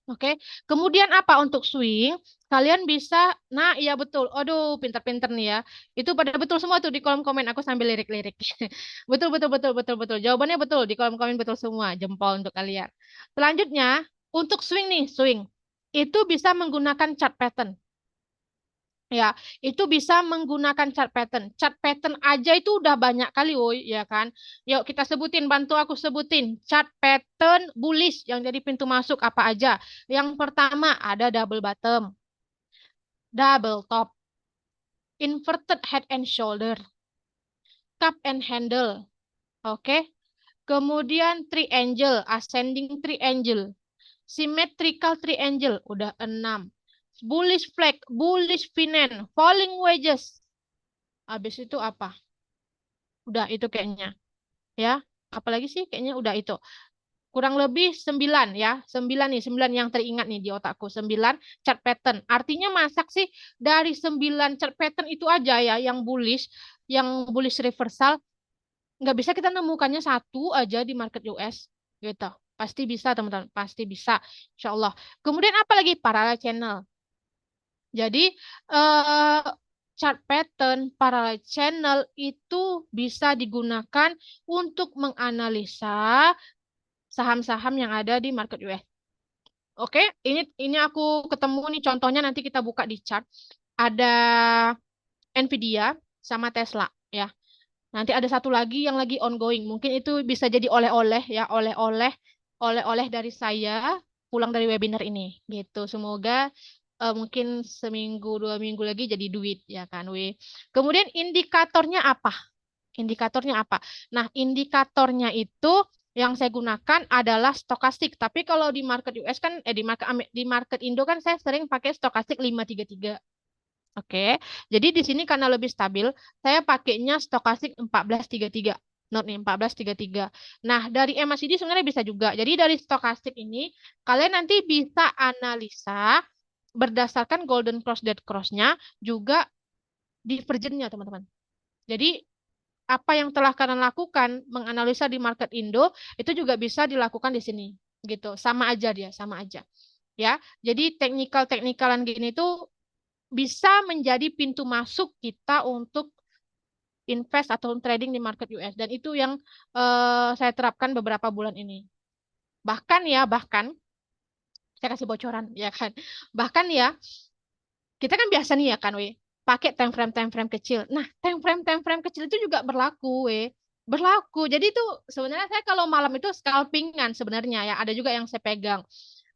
Oke, kemudian apa untuk swing? Kalian bisa, nah iya betul. Aduh, pinter-pinter nih ya. Itu pada betul semua tuh di kolom komen. Aku sambil lirik-lirik. Betul, betul, betul, betul, betul. Jawabannya betul di kolom komen betul semua. Jempol untuk kalian. Selanjutnya, untuk swing nih, swing. Itu bisa menggunakan chart pattern. Ya, itu bisa menggunakan chart pattern. Chart pattern aja itu udah banyak kali, woi, ya kan? Yuk kita sebutin, bantu aku sebutin. Chart pattern bullish yang jadi pintu masuk apa aja. Yang pertama ada double bottom, double top, inverted head and shoulder, cup and handle. Oke. Kemudian triangle, ascending triangle, symmetrical triangle, udah 6. Bullish flag, bullish pennant, falling wedges. Habis itu apa? Udah itu kayaknya. Ya, apalagi sih kayaknya udah itu. Kurang lebih 9 ya. 9 nih, 9 yang teringat nih di otakku. 9 chart pattern. Artinya masak sih dari 9 chart pattern itu aja ya yang bullish reversal, nggak bisa kita nemukannya satu aja di market US gitu. Pasti bisa teman-teman, pasti bisa. Insya Allah. Kemudian apa lagi? Parallel channel. Jadi eh, chart pattern parallel channel itu bisa digunakan untuk menganalisa saham-saham yang ada di market US. Oke, ini aku ketemu nih contohnya nanti kita buka di chart. Ada Nvidia sama Tesla ya. Nanti ada satu lagi yang lagi ongoing. Mungkin itu bisa jadi oleh-oleh ya, oleh-oleh dari saya pulang dari webinar ini gitu. Semoga mungkin seminggu 2 minggu lagi jadi duit ya kan, we. Kemudian indikatornya apa? Indikatornya apa? Nah, indikatornya itu yang saya gunakan adalah stokastik. Tapi kalau di market US kan, di market Indo kan saya sering pakai stokastik 533. Oke, jadi di sini karena lebih stabil, saya pakainya stokastik 1433. Note nih, 1433. Nah, dari MACD sebenarnya bisa juga. Jadi dari stokastik ini, kalian nanti bisa analisa berdasarkan golden cross dead cross-nya, juga divergennya, teman-teman. Jadi apa yang telah kalian lakukan menganalisa di market Indo itu juga bisa dilakukan di sini gitu, sama aja dia, sama aja ya. Jadi teknikal-teknikalan gini tuh bisa menjadi pintu masuk kita untuk invest atau trading di market US, dan itu yang saya terapkan beberapa bulan ini. Bahkan ya, bahkan saya kasih bocoran ya kan, bahkan ya kita kan biasa nih ya kan, we, pakai time frame kecil. Nah, time frame kecil itu juga berlaku, we. Berlaku. Jadi itu sebenarnya saya kalau malam itu scalpingan sebenarnya ya. Ada juga yang saya pegang.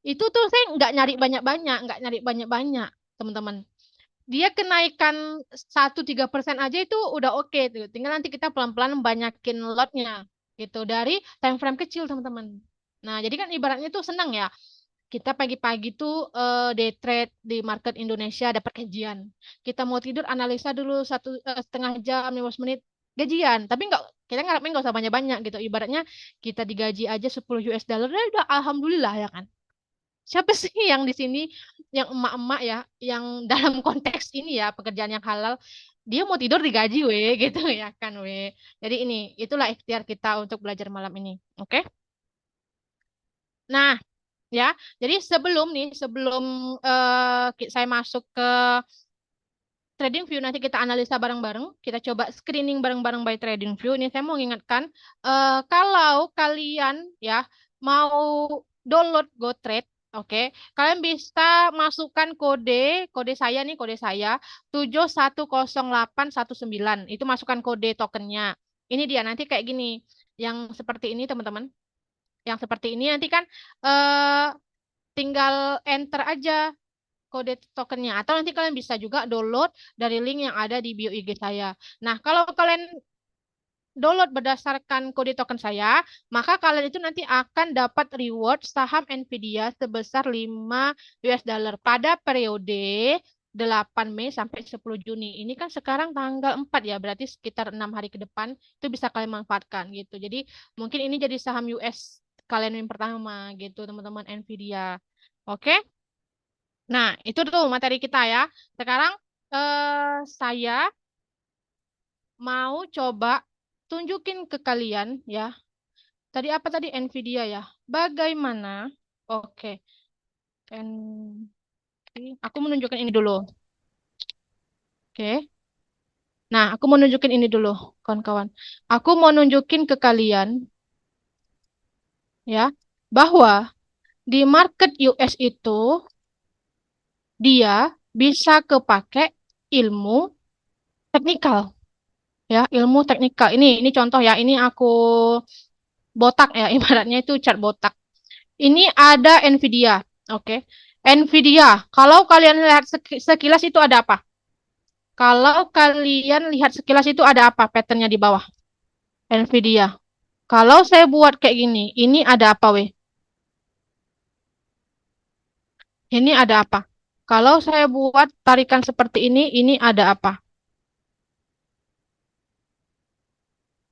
Itu tuh saya nggak nyari banyak-banyak, nggak nyari banyak-banyak, teman-teman. Dia kenaikan 1-3% aja itu udah oke tuh. Tinggal nanti kita pelan-pelan banyakin lotnya gitu dari time frame kecil, teman-teman. Nah, jadi kan ibaratnya tuh senang ya, kita pagi-pagi tuh day trade di market Indonesia dapat gajian. Kita mau tidur analisa dulu 1,5 jam 15 menit gajian. Tapi nggak, kita ngarepin nggak usah banyak-banyak gitu. Ibaratnya kita digaji aja 10 US dollar udah alhamdulillah ya kan. Siapa sih yang di sini yang emak-emak ya yang dalam konteks ini ya pekerjaan yang halal dia mau tidur digaji we gitu ya kan we. Jadi ini itulah ikhtiar kita untuk belajar malam ini. Oke? Nah, ya. Jadi sebelum saya masuk ke trading view, nanti kita analisa bareng-bareng, kita coba screening bareng-bareng by trading view. Ini saya mau ingatkan, kalau kalian ya mau download GoTrade, oke, kalian bisa masukkan kode saya nih, kode saya 710819. Itu masukkan kode tokennya. Ini dia nanti kayak gini, yang seperti ini teman-teman. Yang seperti ini nanti kan eh tinggal enter aja kode tokennya, atau nanti kalian bisa juga download dari link yang ada di bio IG saya. Nah, kalau kalian download berdasarkan kode token saya, maka kalian itu nanti akan dapat reward saham Nvidia sebesar 5 US dollar pada periode 8 Mei sampai 10 Juni. Ini kan sekarang tanggal 4 ya, berarti sekitar 6 hari ke depan itu bisa kalian manfaatkan gitu. Jadi mungkin ini jadi saham US kalian yang pertama gitu, teman-teman Nvidia. Oke? Nah, itu tuh materi kita ya. Sekarang saya mau coba tunjukin ke kalian ya. Tadi apa tadi Nvidia ya? Bagaimana? Oke. Aku menunjukkan ini dulu. Oke. Nah, aku mau nunjukin ini dulu, kawan-kawan. Aku mau nunjukin ke kalian ya, bahwa di market US itu dia bisa kepake ilmu teknikal ya, ilmu teknikal. Ini contoh ya, ini aku botak ya, ibaratnya itu chart botak. Ini ada Nvidia, oke. Nvidia, kalau kalian lihat sekilas itu ada apa? Kalau kalian lihat sekilas itu ada apa patternnya di bawah? Nvidia. Kalau saya buat kayak gini, ini ada apa weh? Ini ada apa? Kalau saya buat tarikan seperti ini ada apa?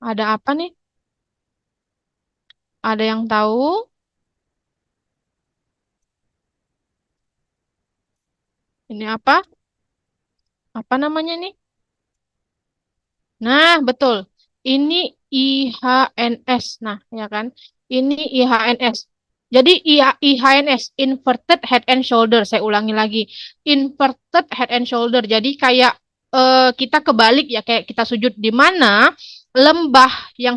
Ada apa nih? Ada yang tahu? Ini apa? Apa namanya nih? Nah, betul. Ini IHNS. Nah, ya kan? Ini IHNS. Jadi IHNS, Inverted Head and Shoulder. Saya ulangi lagi. Inverted Head and Shoulder. Jadi kayak kita kebalik ya, kayak kita sujud di mana lembah yang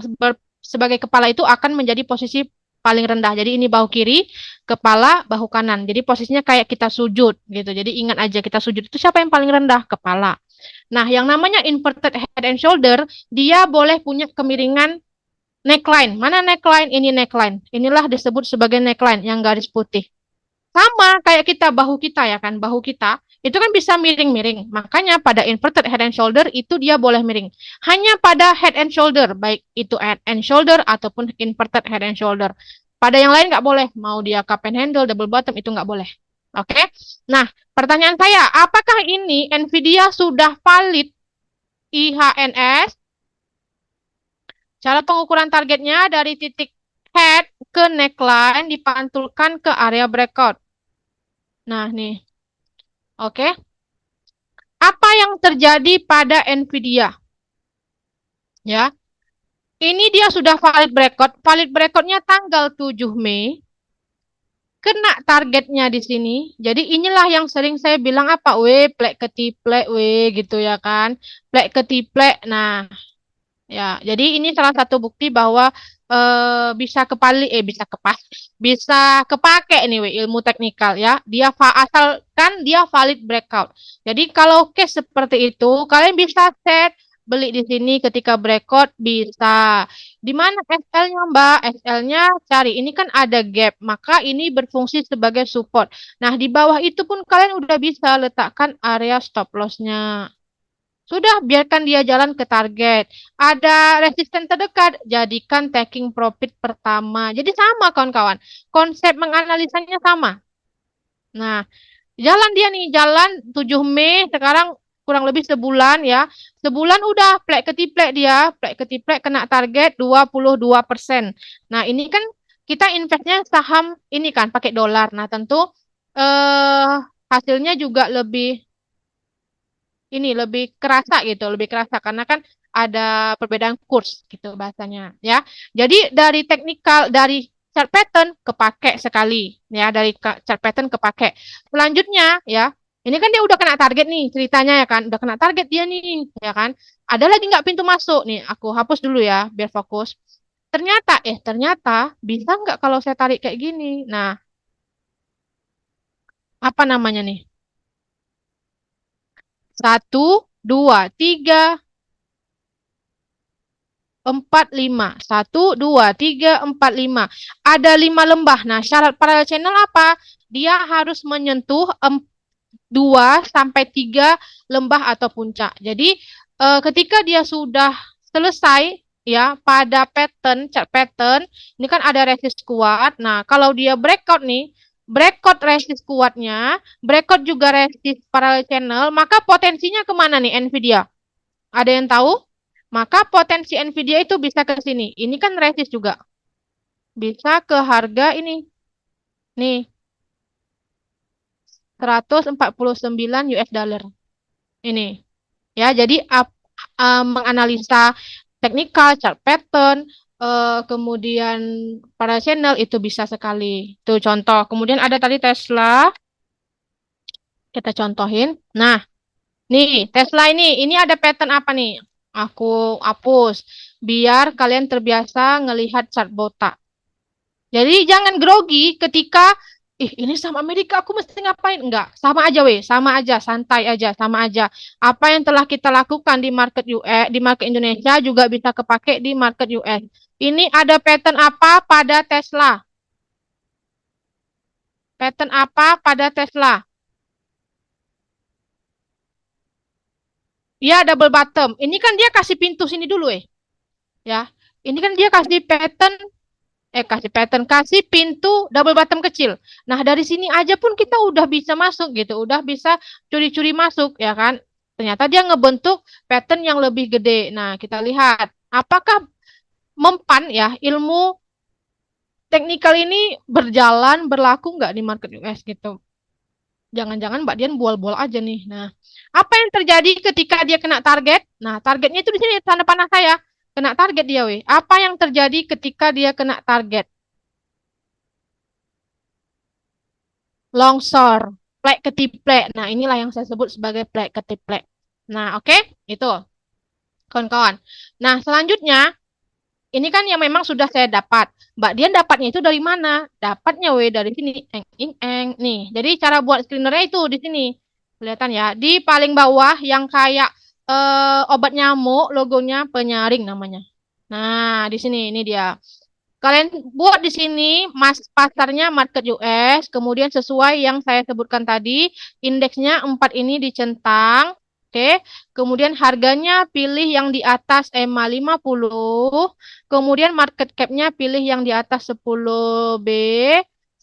sebagai kepala itu akan menjadi posisi paling rendah. Jadi ini bahu kiri, kepala, bahu kanan. Jadi posisinya kayak kita sujud gitu. Jadi ingat aja kita sujud itu siapa yang paling rendah? Kepala. Nah, yang namanya inverted head and shoulder, dia boleh punya kemiringan neckline. Mana neckline? Ini neckline. Inilah disebut sebagai neckline yang garis putih. Sama kayak bahu kita ya kan, bahu kita itu kan bisa miring-miring. Makanya pada inverted head and shoulder itu dia boleh miring. Hanya pada head and shoulder, baik itu head and shoulder ataupun inverted head and shoulder. Pada yang lain nggak boleh. Mau dia cup and handle, double bottom itu nggak boleh. Oke. Nah, pertanyaan saya, apakah ini Nvidia sudah valid IHNS? Cara pengukuran targetnya dari titik head ke neckline dipantulkan ke area breakout. Nah, nih. Oke. Apa yang terjadi pada Nvidia? Ya. Ini dia sudah valid breakout. Valid breakoutnya tanggal 7 Mei. Kena targetnya di sini. Jadi inilah yang sering saya bilang apa? Plek ketiplek, gitu ya kan. Plek ketiplek. Nah, ya, jadi ini salah satu bukti bahwa bisa bisa kepake nih ilmu teknikal ya. Asalkan dia valid breakout. Jadi kalau case seperti itu, kalian bisa set beli di sini ketika breakout bisa. Di mana SL-nya, Mbak? SL-nya cari. Ini kan ada gap, maka ini berfungsi sebagai support. Nah, di bawah itu pun kalian udah bisa letakkan area stop loss-nya. Sudah, biarkan dia jalan ke target. Ada resisten terdekat, jadikan taking profit pertama. Jadi sama kawan-kawan. Konsep menganalisanya sama. Nah, jalan dia nih, jalan 7 Mei, sekarang kurang lebih sebulan ya. Sebulan udah plek ketiplek dia, plek ketiplek kena target 22%. Nah, ini kan kita investnya saham ini kan pakai dolar. Nah, tentu eh hasilnya juga lebih kerasa gitu, lebih kerasa karena kan ada perbedaan kurs gitu bahasanya ya. Jadi dari teknikal dari chart pattern kepake sekali ya, dari chart pattern kepake. Selanjutnya ya, ini kan dia udah kena target nih ceritanya ya kan, udah kena target dia nih ya kan. Ada lagi nggak pintu masuk nih? Aku hapus dulu ya biar fokus. Ternyata bisa nggak kalau saya tarik kayak gini? Nah, apa namanya nih? Satu, dua, tiga, empat, lima. Satu, dua, tiga, empat, lima. Ada 5 lembah. Nah, syarat parallel channel apa? Dia harus menyentuh 2 sampai 3 lembah atau puncak. Jadi, ketika dia sudah selesai, ya pada chart pattern, ini kan ada resist kuat. Nah, kalau dia breakout nih, breakout resist kuatnya, breakout juga resist parallel channel, maka potensinya kemana nih Nvidia? Ada yang tahu? Maka potensi Nvidia itu bisa ke sini. Ini kan resist juga. Bisa ke harga ini. Nih, 149 US dollar. Ini. Ya, jadi menganalisa teknikal, chart pattern, kemudian para channel itu bisa sekali. Itu contoh. Kemudian ada tadi Tesla, kita contohin. Nah, nih Tesla ini ada pattern apa nih? Aku hapus biar kalian terbiasa ngelihat chart botak. Jadi jangan grogi ketika ini sama Amerika aku mesti ngapain? Enggak, sama aja weh, sama aja, santai aja, sama aja. Apa yang telah kita lakukan di market US, di market Indonesia juga bisa kepake di market US. Ini ada pattern apa pada Tesla? Pattern apa pada Tesla? Ya, double bottom. Ini kan dia kasih pintu sini dulu ya. Ini kan dia kasih pintu double bottom kecil. Nah, dari sini aja pun kita udah bisa masuk gitu, udah bisa curi-curi masuk ya kan. Ternyata dia ngebentuk pattern yang lebih gede. Nah, kita lihat apakah mempan ya ilmu teknikal ini berjalan berlaku nggak di market US gitu. Jangan-jangan Mbak Dian bual-bual aja nih. Nah, apa yang terjadi ketika dia kena target? Nah, targetnya itu di sini tanda panah saya. Kena target dia, weh. Apa yang terjadi ketika dia kena target? Longsor, plek ketiplek. Nah, inilah yang saya sebut sebagai plek ketiplek. Nah, oke, itu kawan-kawan. Nah, selanjutnya ini kan yang memang sudah saya dapat. Mbak Dian dapatnya itu dari mana? Dapatnya dari sini. Eng. Nih, jadi cara buat screenernya itu di sini. Kelihatan ya, di paling bawah yang kayak obat nyamuk, logonya penyaring namanya. Nah, di sini ini dia. Kalian buat di sini mas pasarnya market US, kemudian sesuai yang saya sebutkan tadi, indeksnya 4 ini dicentang. Oke, kemudian harganya pilih yang di atas EMA 50, kemudian market cap-nya pilih yang di atas 10B,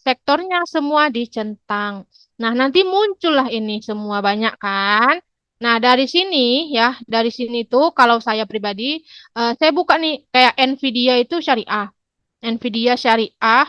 sektornya semua dicentang. Nah, nanti muncullah ini semua banyak kan? Nah, dari sini ya, dari sini tuh kalau saya pribadi, saya buka nih kayak Nvidia itu syariah. Nvidia syariah,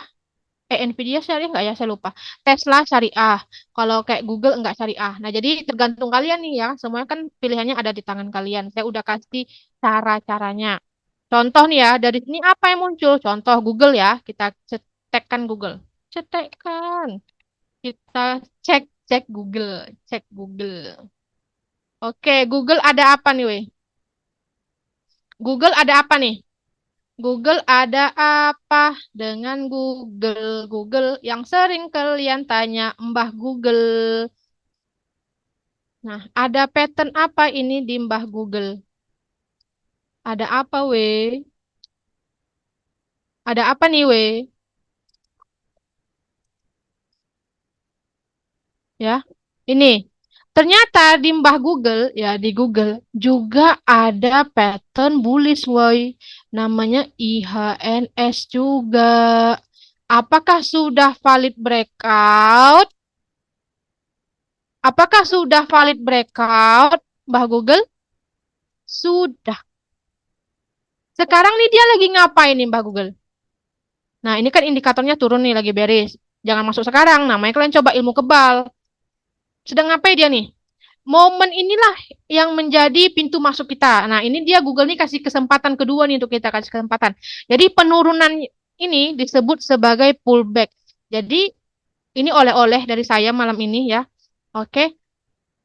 Nvidia syariah nggak ya? Saya lupa. Tesla syariah. Kalau kayak Google nggak syariah. Nah, jadi tergantung kalian nih ya. Semuanya kan pilihannya ada di tangan kalian. Saya udah kasih cara-caranya. Contoh nih ya, dari sini apa yang muncul? Contoh Google ya. Kita cetekkan Google. Cetekkan. Kita cek cek Google, cek Google. Oke, Google ada apa nih, weh? Google ada apa nih? Google ada apa dengan Google? Google yang sering kalian tanya, Mbah Google. Nah, ada pattern apa ini di Mbah Google? Ada apa, weh? Ada apa nih, weh? Ya, ini. Ternyata di Mbah Google, ya di Google juga ada pattern bullish, woi. Namanya IHNS juga. Apakah sudah valid breakout? Apakah sudah valid breakout, Mbah Google? Sudah. Sekarang nih dia lagi ngapain nih, Mbah Google? Nah, ini kan indikatornya turun nih, lagi bearish. Jangan masuk sekarang, namanya kalian coba ilmu kebal. Sedang ngapain dia nih? Momen inilah yang menjadi pintu masuk kita. Nah, ini dia Google nih kasih kesempatan kedua nih untuk kita kasih kesempatan. Jadi penurunan ini disebut sebagai pullback. Jadi ini oleh-oleh dari saya malam ini ya. Oke.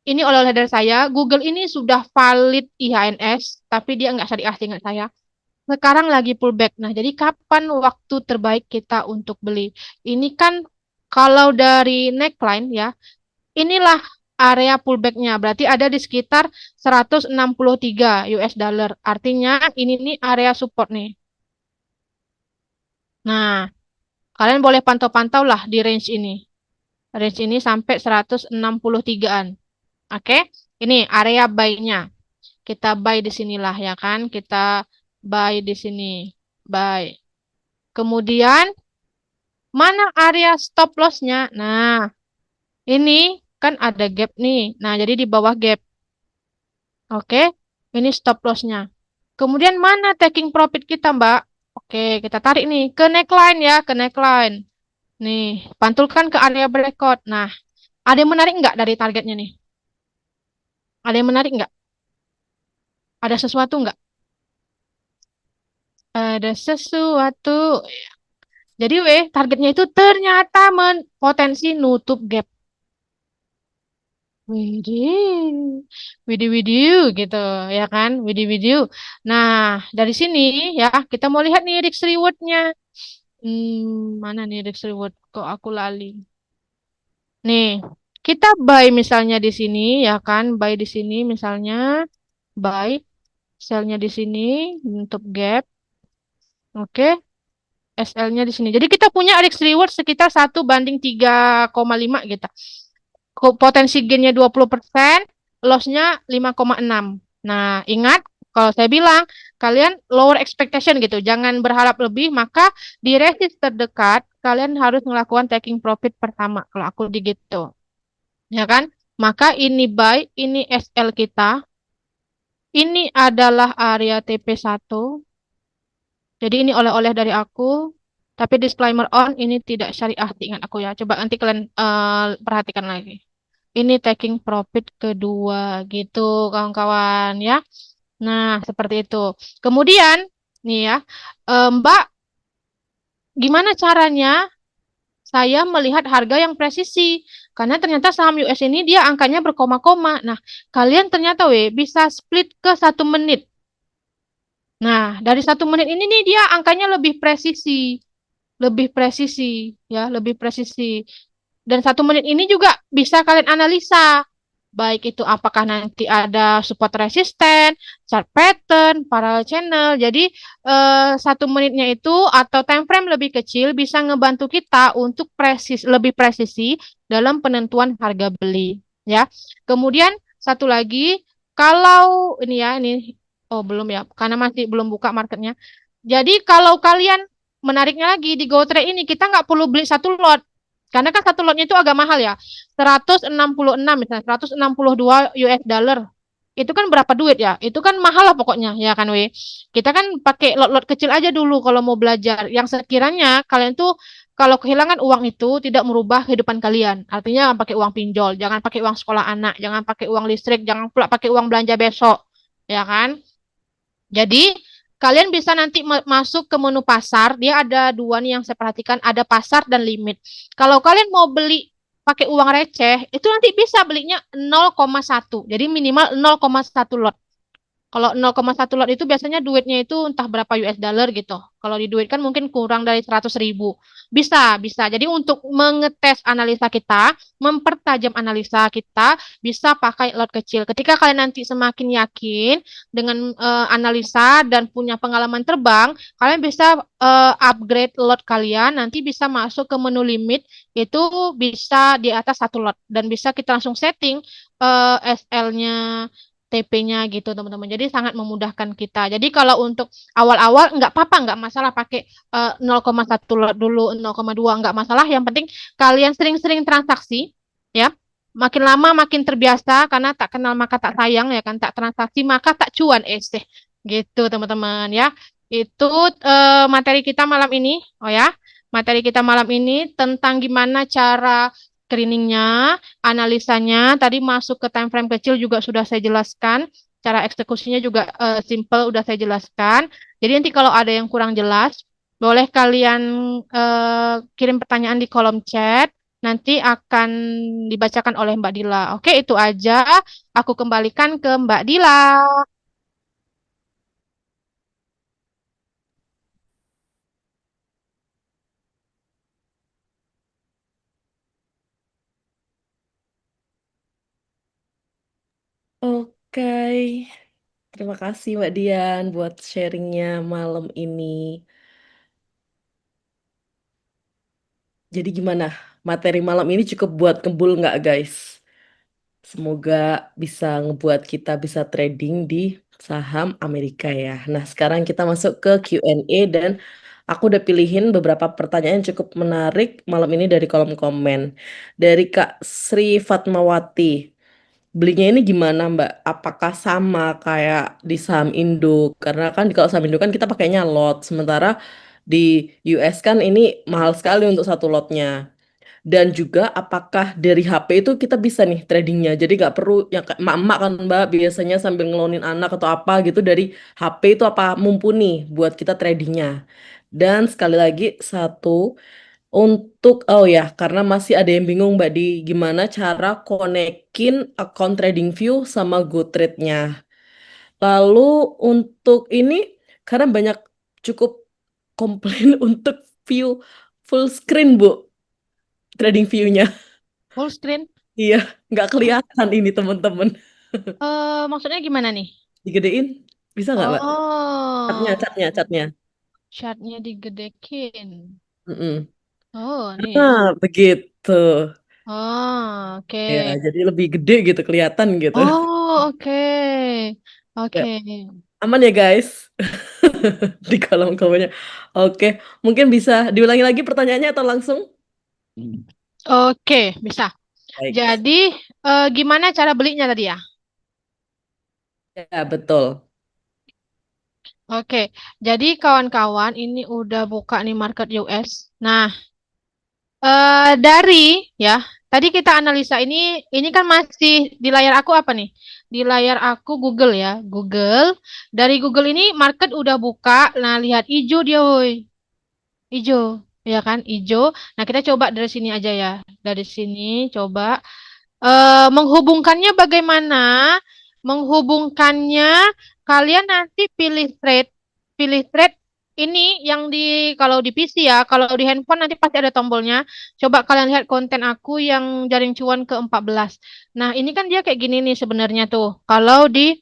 Ini oleh-oleh dari saya. Google ini sudah valid IHNS, tapi dia nggak syariah ingat saya. Sekarang lagi pullback. Nah, jadi kapan waktu terbaik kita untuk beli? Ini kan kalau dari neckline ya, inilah area pullbacknya. Berarti ada di sekitar 163 US dollar. Artinya ini nih area support nih. Nah, kalian boleh pantau-pantau lah di range ini. Range ini sampai 163-an. Oke, ini area buy-nya. Kita buy di sinilah ya kan. Kita buy di sini, buy. Kemudian mana area stop lossnya? Nah, ini kan ada gap nih. Nah, jadi di bawah gap. Oke, ini stop lossnya. Kemudian mana taking profit kita, Mbak? Oke, kita tarik nih ke neckline ya, ke neckline. Nih, pantulkan ke area breakout. Nah, ada yang menarik nggak dari targetnya nih? Ada yang menarik nggak? Ada sesuatu nggak? Ada sesuatu. Jadi, targetnya itu ternyata potensi nutup gap. Widih, widih, widih, gitu, ya kan? Widih, widih. Nah, dari sini ya, kita mau lihat nih risk rewardnya. Mana nih risk reward? Kok aku lali? Nih, kita buy misalnya di sini, ya kan? Buy di sini misalnya, buy sell-nya di sini untuk gap, oke? SL-nya di sini. Jadi kita punya risk reward sekitar 1:3,5 gitu. Potensi gainnya 20%, loss-nya 5,6. Nah, ingat kalau saya bilang kalian lower expectation gitu, jangan berharap lebih, maka di resist terdekat kalian harus melakukan taking profit pertama. Kalau aku di gitu, ya kan? Maka ini buy, ini SL kita, ini adalah area TP1. Jadi ini oleh-oleh dari aku. Tapi disclaimer on, ini tidak syariah, ingat aku ya. Coba nanti kalian perhatikan lagi. Ini taking profit kedua gitu kawan-kawan ya. Nah, seperti itu. Kemudian nih ya, Mbak, gimana caranya saya melihat harga yang presisi? Karena ternyata saham US ini dia angkanya berkoma-koma. Nah, kalian ternyata bisa split ke 1 menit. Nah, dari 1 menit ini nih dia angkanya lebih presisi ya, lebih presisi. Dan 1 menit ini juga bisa kalian analisa. Baik itu apakah nanti ada support resisten, chart pattern, parallel channel. Jadi 1 menitnya itu atau time frame lebih kecil bisa ngebantu kita untuk lebih presisi dalam penentuan harga beli. Ya. Kemudian satu lagi, kalau ini ya ini oh belum ya, karena masih belum buka marketnya. Jadi kalau kalian menariknya lagi di GoTrade ini kita nggak perlu beli satu lot. Karena kan satu lotnya itu agak mahal ya. 166 misalnya, 162 US dollar. Itu kan berapa duit ya? Itu kan mahal lah pokoknya, ya kan, Kita kan pakai lot-lot kecil aja dulu kalau mau belajar. Yang sekiranya kalian tuh kalau kehilangan uang itu tidak merubah kehidupan kalian. Artinya jangan pakai uang pinjol, jangan pakai uang sekolah anak, jangan pakai uang listrik, jangan pula pakai uang belanja besok, ya kan? Jadi kalian bisa nanti masuk ke menu pasar. Dia ada dua nih yang saya perhatikan, ada pasar dan limit. Kalau kalian mau beli pakai uang receh, itu nanti bisa belinya 0,1. Jadi minimal 0,1 lot. Kalau 0,1 lot itu biasanya duitnya itu entah berapa US dollar gitu. Kalau diduitkan mungkin kurang dari 100.000. Bisa, bisa. Jadi untuk mengetes analisa kita, mempertajam analisa kita, bisa pakai lot kecil. Ketika kalian nanti semakin yakin dengan analisa dan punya pengalaman terbang, kalian bisa upgrade lot kalian, nanti bisa masuk ke menu limit, itu bisa di atas 1 lot. Dan bisa kita langsung setting SL-nya, TP-nya gitu teman-teman. Jadi sangat memudahkan kita. Jadi kalau untuk awal-awal nggak apa-apa, nggak masalah pakai 0,1 lot dulu, 0,2 nggak masalah. Yang penting kalian sering-sering transaksi ya. Makin lama makin terbiasa karena tak kenal maka tak sayang ya kan, tak transaksi maka tak cuan sih. Gitu teman-teman ya. Itu materi kita malam ini. Oh ya. Materi kita malam ini tentang gimana cara screeningnya, analisanya, tadi masuk ke time frame kecil juga sudah saya jelaskan. Cara eksekusinya juga simple udah saya jelaskan. Jadi nanti kalau ada yang kurang jelas, boleh kalian kirim pertanyaan di kolom chat. Nanti akan dibacakan oleh Mbak Dila. Oke, itu aja. Aku kembalikan ke Mbak Dila. Oke, terima kasih Mbak Dian buat sharingnya malam ini. Jadi gimana? Materi malam ini cukup buat kebul nggak guys? Semoga bisa ngebuat kita bisa trading di Saham Amerika ya. Nah, sekarang kita masuk ke Q&A dan aku udah pilihin beberapa pertanyaan yang cukup menarik malam ini dari kolom komen. Dari Kak Sri Fatmawati. Belinya ini gimana, Mbak? Apakah sama kayak di saham Indo? Karena kan kalau saham Indo kan kita pakainya lot, sementara di US kan ini mahal sekali untuk satu lotnya. Dan juga apakah dari HP itu kita bisa nih tradingnya. Jadi nggak perlu yang kayak emak-emak kan Mbak biasanya sambil ngelonin anak atau apa gitu dari HP itu apa mumpuni buat kita tradingnya. Dan sekali lagi satu untuk oh ya karena masih ada yang bingung Mbak di gimana cara konekin account TradingView sama GoTrade-nya. Lalu untuk ini karena banyak cukup komplain untuk view full screen Bu trading view-nya. Full screen? Iya, nggak kelihatan ini teman-teman. Maksudnya gimana nih? Digedein, bisa nggak, Mbak? Catnya, Oh, catnya, catnya. chartnya digedekin. Mm-mm. Oh, nih. Nah, begitu. Oh, Ya, oke. jadi lebih gede gitu, kelihatan gitu. Oh, oke. Ya, Oke. aman ya, guys? Di kolom komennya. Oke, mungkin bisa diulangi lagi pertanyaannya atau langsung? Oke, bisa. Baik. Jadi, gimana cara belinya tadi ya? Ya, betul. Oke, jadi kawan-kawan ini udah buka nih market US. Nah, dari ya, tadi kita analisa ini kan masih di layar aku apa nih? Di layar aku Google ya, Google. Dari Google ini market udah buka. Nah, lihat hijau dia, woi. Hijau, ya kan? Hijau. Nah, kita coba dari sini aja ya. Dari sini coba menghubungkannya bagaimana? Menghubungkannya kalian nanti pilih thread ini yang di kalau di PC ya, kalau di handphone nanti pasti ada tombolnya. Coba kalian lihat konten aku yang jaring cuan ke-14. Nah, ini kan dia kayak gini nih sebenarnya tuh. Kalau di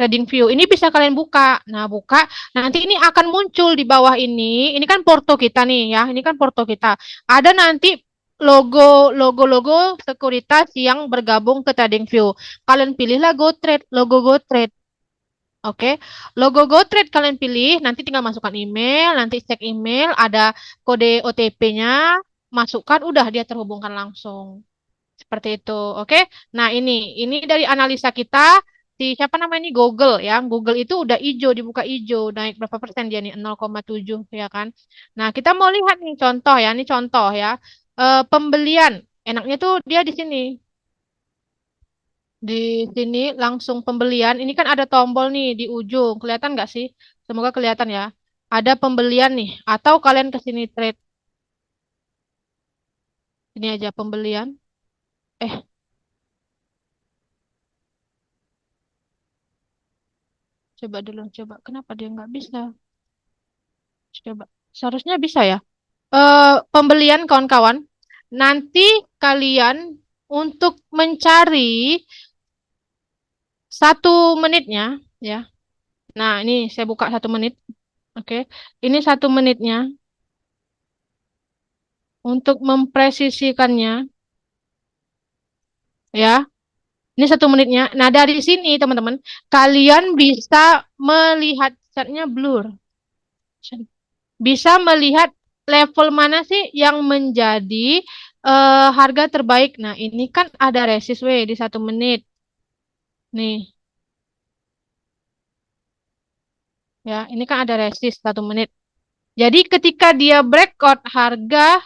TradingView ini bisa kalian buka. Nah, buka. Nanti ini akan muncul di bawah ini. Ini kan porto kita nih ya. Ini kan porto kita. Ada nanti logo sekuritas yang bergabung ke TradingView. Kalian pilihlah GoTrade, logo GoTrade. Oke, logo GoTrade kalian pilih, nanti tinggal masukkan email, nanti cek email, ada kode OTP-nya, masukkan, udah dia terhubungkan langsung. Seperti itu, oke? Nah, ini dari analisa kita, si siapa namanya ini Google ya. Google itu udah hijau, dibuka hijau, naik berapa persen dia nih? 0,7 ya kan? Nah, kita mau lihat nih contoh ya, ini contoh ya. Pembelian, enaknya tuh dia di sini. Di sini langsung pembelian. Ini kan ada tombol nih di ujung. Kelihatan nggak sih? Semoga kelihatan ya. Ada pembelian nih. Atau kalian ke sini trade. Ini aja pembelian. Eh, coba dulu, coba. Kenapa dia nggak bisa? Coba. Seharusnya bisa ya. Pembelian kawan-kawan. Nanti kalian untuk mencari 1 menitnya, ya. Nah, ini saya buka 1 menit. Oke. Ini 1 menitnya. Untuk mempresisikannya, ya. Ini 1 menitnya. Nah, dari sini, teman-teman, kalian bisa melihat catnya blur. Bisa melihat level mana sih yang menjadi harga terbaik. Nah, ini kan ada resist W di 1 menit. Nih, ya, ini kan ada resist 1 menit. Jadi ketika dia breakout harga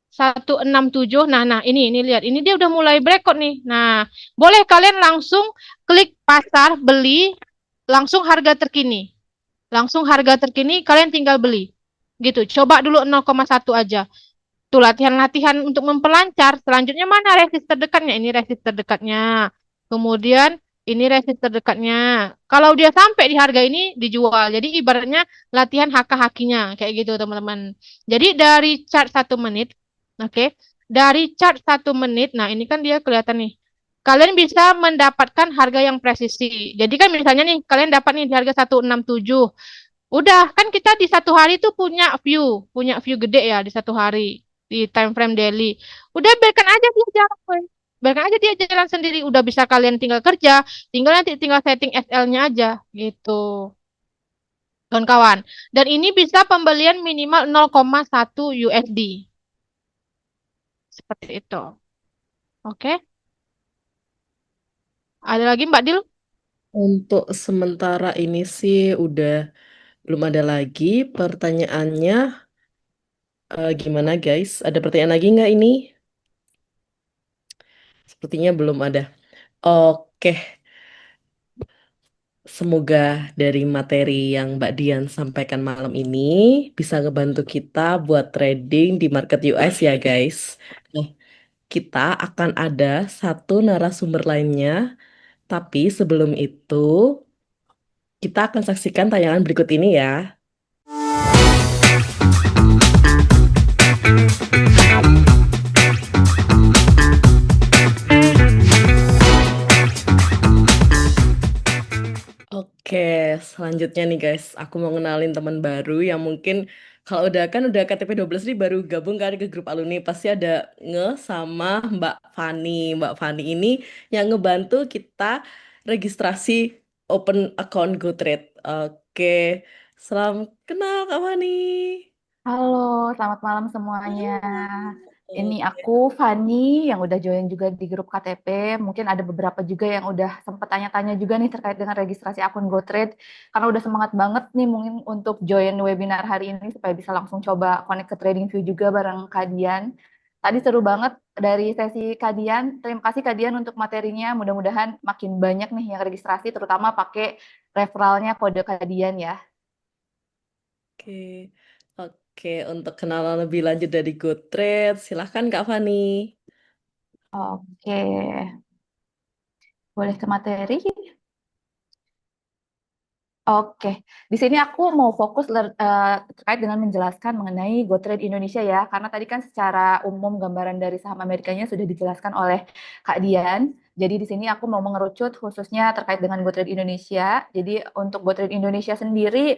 167, nah ini lihat, ini dia udah mulai breakout nih. Nah, boleh kalian langsung klik pasar beli, langsung harga terkini. Langsung harga terkini kalian tinggal beli. Gitu. Coba dulu 0,1 aja. Tuh latihan-latihan untuk memperlancar. Selanjutnya mana resist terdekatnya? Ini resist terdekatnya. Kemudian ini resist terdekatnya. Kalau dia sampai di harga ini dijual. Jadi ibaratnya latihan haka-hakinya kayak gitu teman-teman. Jadi dari chart 1 menit, oke, dari chart 1 menit. Nah ini kan dia kelihatan nih. Kalian bisa mendapatkan harga yang presisi. Jadi kan misalnya nih kalian dapat nih di harga 167. Udah, kan kita di 1 hari tuh punya view gede ya di 1 hari di time frame daily. Udah biarkan aja dia jalan, woy. biarkan aja dia jalan sendiri. Udah bisa kalian tinggal kerja, tinggal nanti tinggal setting SL-nya aja gitu, kawan-kawan. Dan ini bisa pembelian minimal 0,1 USD. Seperti itu. Oke. Ada lagi Mbak Dil? Untuk sementara ini sih udah belum ada lagi pertanyaannya. Gimana guys? Ada pertanyaan lagi nggak ini? Sepertinya belum ada. Oke, semoga dari materi yang Mbak Dian sampaikan malam ini bisa ngebantu kita buat trading di market US ya guys. Nah, kita akan ada satu narasumber lainnya, tapi sebelum itu kita akan saksikan tayangan berikut ini ya. Oke, selanjutnya nih guys, aku mau ngenalin teman baru yang mungkin kalau udah KTP 12 nih baru gabung kan ke grup alumni pasti ada sama Mbak Fani. Mbak Fani ini yang ngebantu kita registrasi open account GoTrade. Oke, salam kenal Kak Fani. Halo, selamat malam semuanya. Ini Oke. aku Fani yang udah join juga di grup KTP. Mungkin ada beberapa juga yang udah sempat tanya-tanya juga nih terkait dengan registrasi akun GoTrade. Karena udah semangat banget nih mungkin untuk join webinar hari ini supaya bisa langsung coba connect ke TradingView juga bareng Kadian. Tadi seru banget dari sesi Kadian. Terima kasih Kadian untuk materinya. Mudah-mudahan makin banyak nih yang registrasi, terutama pakai referralnya kode Kadian ya. Oke, oke. Untuk kenalan lebih lanjut dari GoTrade, silahkan Kak Fani. Oke, boleh ke materi. Oke, di sini aku mau fokus terkait dengan menjelaskan mengenai GoTrade Indonesia ya, karena tadi kan secara umum gambaran dari saham Amerikanya sudah dijelaskan oleh Kak Dian. Jadi di sini aku mau mengerucut khususnya terkait dengan GoTrade Indonesia. Jadi untuk GoTrade Indonesia sendiri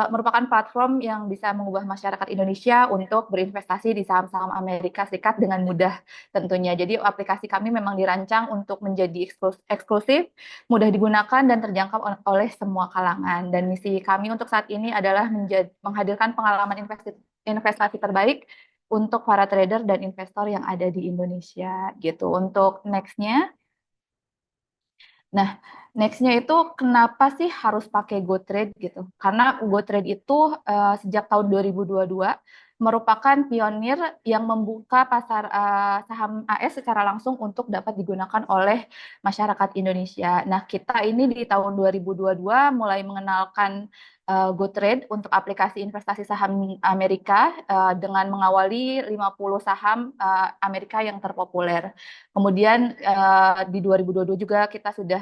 merupakan platform yang bisa mengubah masyarakat Indonesia untuk berinvestasi di saham-saham Amerika Serikat dengan mudah tentunya. Jadi aplikasi kami memang dirancang untuk menjadi eksklusif, mudah digunakan dan terjangkau oleh semua kalangan. Dan misi kami untuk saat ini adalah menghadirkan pengalaman investasi terbaik untuk para trader dan investor yang ada di Indonesia gitu. Untuk nextnya, nah, nextnya itu kenapa sih harus pakai GoTrade gitu? Karena GoTrade itu sejak tahun 2022 merupakan pionir yang membuka pasar saham AS secara langsung untuk dapat digunakan oleh masyarakat Indonesia. Nah, kita ini di tahun 2022 mulai mengenalkan GoTrade untuk aplikasi investasi saham Amerika dengan mengawali 50 saham Amerika yang terpopuler. Kemudian di 2022 juga kita sudah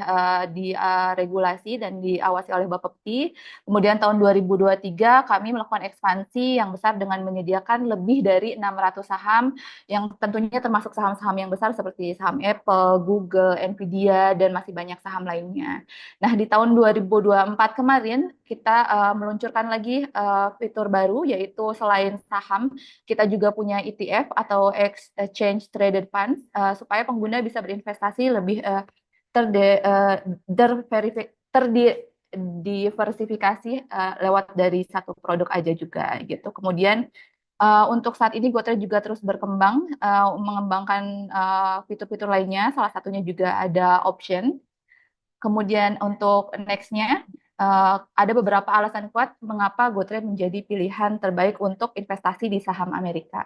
diregulasi dan diawasi oleh Bapepti. Kemudian tahun 2023 kami melakukan ekspansi yang besar dengan menyediakan lebih dari 600 saham yang tentunya termasuk saham-saham yang besar seperti saham Apple, Google, Nvidia, dan masih banyak saham lainnya. Nah, di tahun 2024 kemarin kita meluncurkan lagi fitur baru yaitu selain saham kita juga punya ETF atau Exchange Traded Funds supaya pengguna bisa berinvestasi lebih terde, uh, terdiversifikasi lewat dari satu produk aja juga gitu. Kemudian untuk saat ini GoTrade juga terus berkembang, mengembangkan fitur-fitur lainnya. Salah satunya juga ada option. Kemudian untuk nextnya ada beberapa alasan kuat mengapa GoTrade menjadi pilihan terbaik untuk investasi di saham Amerika.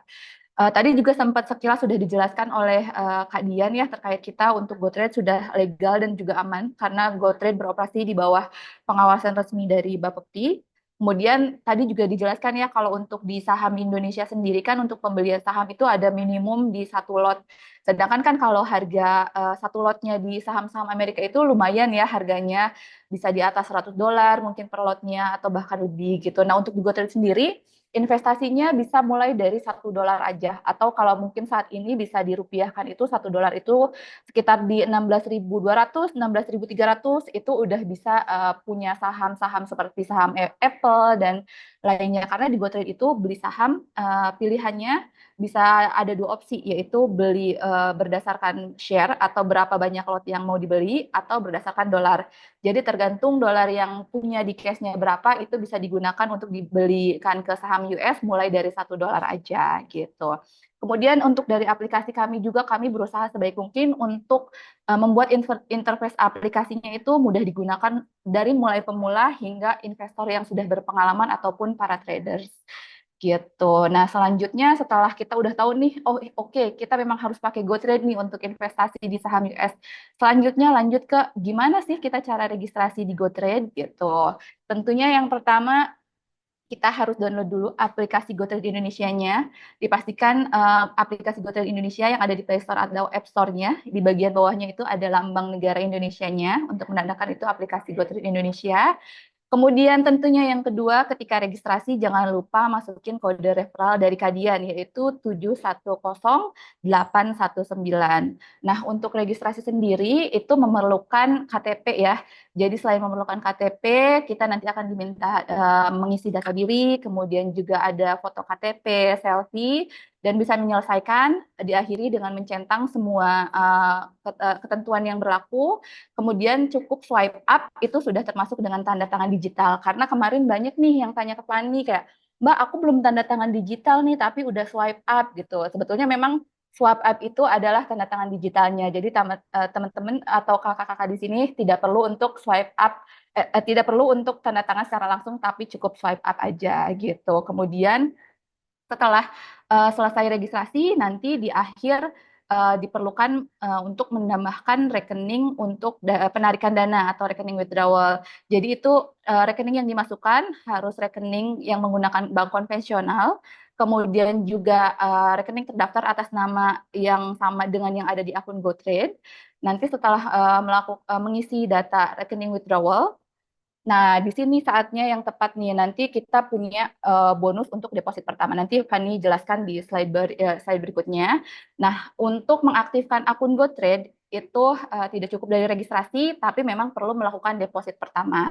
Tadi juga sempat sekilas sudah dijelaskan oleh Kak Dian ya terkait kita untuk GoTrade sudah legal dan juga aman karena GoTrade beroperasi di bawah pengawasan resmi dari Bapepti. Kemudian tadi juga dijelaskan ya kalau untuk di saham Indonesia sendiri kan untuk pembelian saham itu ada minimum di satu lot. Sedangkan kan kalau harga satu lotnya di saham-saham Amerika itu lumayan ya harganya bisa di atas $100 mungkin per lotnya atau bahkan lebih gitu. Nah untuk di GoTrade sendiri investasinya bisa mulai dari $1 aja atau kalau mungkin saat ini bisa dirupiahkan itu $1 itu sekitar di 16.200, 16.300 itu udah bisa punya saham-saham seperti saham Apple dan lainnya karena di GoTrade itu beli saham pilihannya bisa ada dua opsi, yaitu beli berdasarkan share atau berapa banyak lot yang mau dibeli, atau berdasarkan dolar. Jadi tergantung dolar yang punya di case-nya berapa, itu bisa digunakan untuk dibelikan ke saham US mulai dari $1 aja gitu. Kemudian untuk dari aplikasi kami juga, kami berusaha sebaik mungkin untuk membuat interface aplikasinya itu mudah digunakan dari mulai pemula hingga investor yang sudah berpengalaman ataupun para traders gitu. Nah, selanjutnya setelah kita udah tahu nih, oh oke, kita memang harus pakai GoTrade nih untuk investasi di saham US. Selanjutnya lanjut ke gimana sih kita cara registrasi di GoTrade gitu. Tentunya yang pertama kita harus download dulu aplikasi GoTrade Indonesia-nya. Dipastikan aplikasi GoTrade Indonesia yang ada di Play Store atau App Store-nya. Di bagian bawahnya itu ada lambang negara Indonesia-nya untuk menandakan itu aplikasi GoTrade Indonesia. Kemudian tentunya yang kedua, ketika registrasi jangan lupa masukin kode referral dari Kadian, yaitu 710819. Nah, untuk registrasi sendiri itu memerlukan KTP ya. Jadi selain memerlukan KTP, kita nanti akan diminta mengisi data diri, kemudian juga ada foto KTP, selfie, dan bisa menyelesaikan diakhiri dengan mencentang semua ketentuan yang berlaku. Kemudian cukup swipe up itu sudah termasuk dengan tanda tangan digital. Karena kemarin banyak nih yang tanya ke Fani kayak, Mbak, aku belum tanda tangan digital nih, tapi udah swipe up gitu. Sebetulnya memang swipe up itu adalah tanda tangan digitalnya. Jadi teman-teman atau kakak-kakak di sini tidak perlu untuk swipe up, tidak perlu untuk tanda tangan secara langsung, tapi cukup swipe up aja gitu. Kemudian setelah selesai registrasi, nanti di akhir diperlukan untuk menambahkan rekening untuk penarikan dana atau rekening withdrawal. Jadi itu rekening yang dimasukkan harus rekening yang menggunakan bank konvensional, kemudian juga rekening terdaftar atas nama yang sama dengan yang ada di akun GoTrade. Nanti setelah mengisi data rekening withdrawal, nah, di sini saatnya yang tepat nih. Nanti kita punya bonus untuk deposit pertama. Nanti Fanny jelaskan di slide berikutnya. Nah, untuk mengaktifkan akun GoTrade itu tidak cukup dari registrasi, tapi memang perlu melakukan deposit pertama.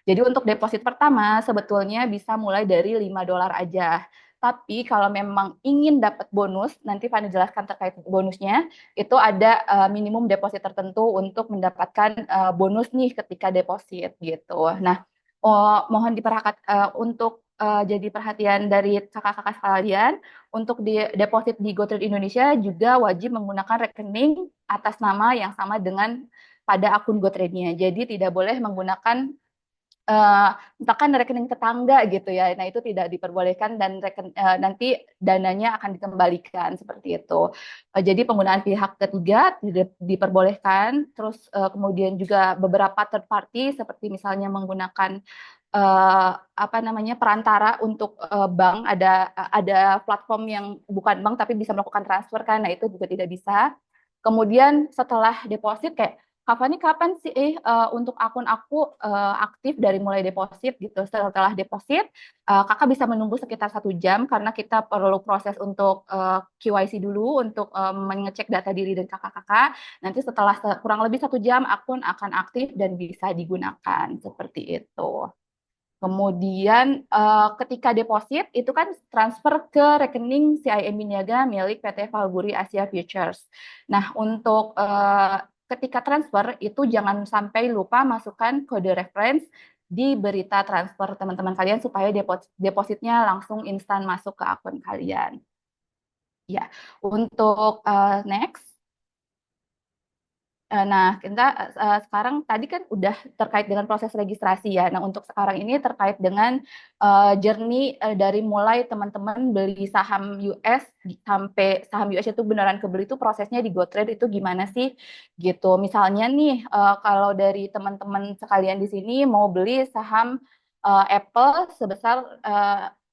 Jadi untuk deposit pertama sebetulnya bisa mulai dari $5 aja. Tapi kalau memang ingin dapat bonus, nanti Fanny jelaskan terkait bonusnya, itu ada minimum deposit tertentu untuk mendapatkan bonus nih ketika deposit gitu. Nah, mohon diperhatikan untuk jadi perhatian dari kakak-kakak sekalian, untuk di deposit di GoTrade Indonesia juga wajib menggunakan rekening atas nama yang sama dengan pada akun GoTrade-nya. Jadi tidak boleh menggunakan eh, misalkan rekening tetangga gitu ya. Nah, itu tidak diperbolehkan dan nanti dananya akan dikembalikan seperti itu. Jadi penggunaan pihak ketiga tidak diperbolehkan. Terus kemudian juga beberapa third party seperti misalnya menggunakan apa namanya perantara untuk bank, ada platform yang bukan bank tapi bisa melakukan transfer kan. Nah, itu juga tidak bisa. Kemudian setelah deposit kayak Kak Fani kapan sih untuk akun aku aktif dari mulai deposit gitu. Setelah deposit kakak bisa menunggu sekitar 1 jam karena kita perlu proses untuk KYC dulu untuk mengecek data diri dan kakak-kakak. Nanti setelah kurang lebih 1 jam akun akan aktif dan bisa digunakan seperti itu. Kemudian ketika deposit itu kan transfer ke rekening CIMB Niaga milik PT Valguri Asia Futures. Nah, untuk ketika transfer itu jangan sampai lupa masukkan kode reference di berita transfer teman-teman kalian supaya depositnya langsung instan masuk ke akun kalian. Ya, untuk next. Nah, kita sekarang tadi kan udah terkait dengan proses registrasi ya. Nah, untuk sekarang ini terkait dengan journey dari mulai teman-teman beli saham US sampai saham US itu beneran kebeli itu prosesnya di GoTrade itu gimana sih? Gitu. Misalnya nih, kalau dari teman-teman sekalian di sini mau beli saham Apple sebesar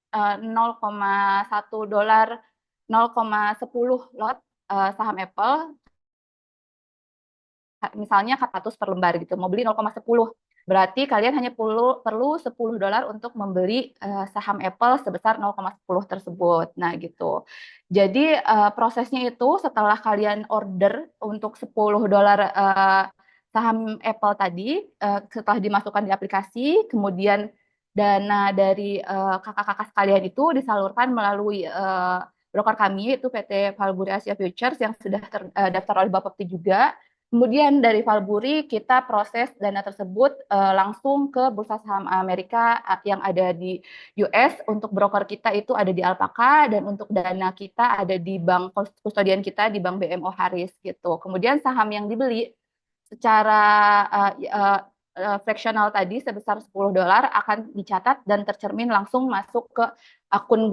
0,1 dolar, 0,10 lot saham Apple misalnya 400 per lembar gitu, mau beli 0,10. Berarti kalian hanya perlu $10 untuk membeli saham Apple sebesar 0,10 tersebut. Nah, gitu. Jadi prosesnya itu setelah kalian order untuk $10 saham Apple tadi, setelah dimasukkan di aplikasi, kemudian dana dari kakak-kakak sekalian itu disalurkan melalui broker kami itu PT Valburi Asia Futures yang sudah terdaftar oleh Bapepti juga. Kemudian dari Valburi kita proses dana tersebut langsung ke bursa saham Amerika yang ada di US. Untuk broker kita itu ada di Alpaka, dan untuk dana kita ada di bank kustodian kita di Bank BMO Harris gitu. Kemudian saham yang dibeli secara fractional tadi sebesar $10 akan dicatat dan tercermin langsung masuk ke akun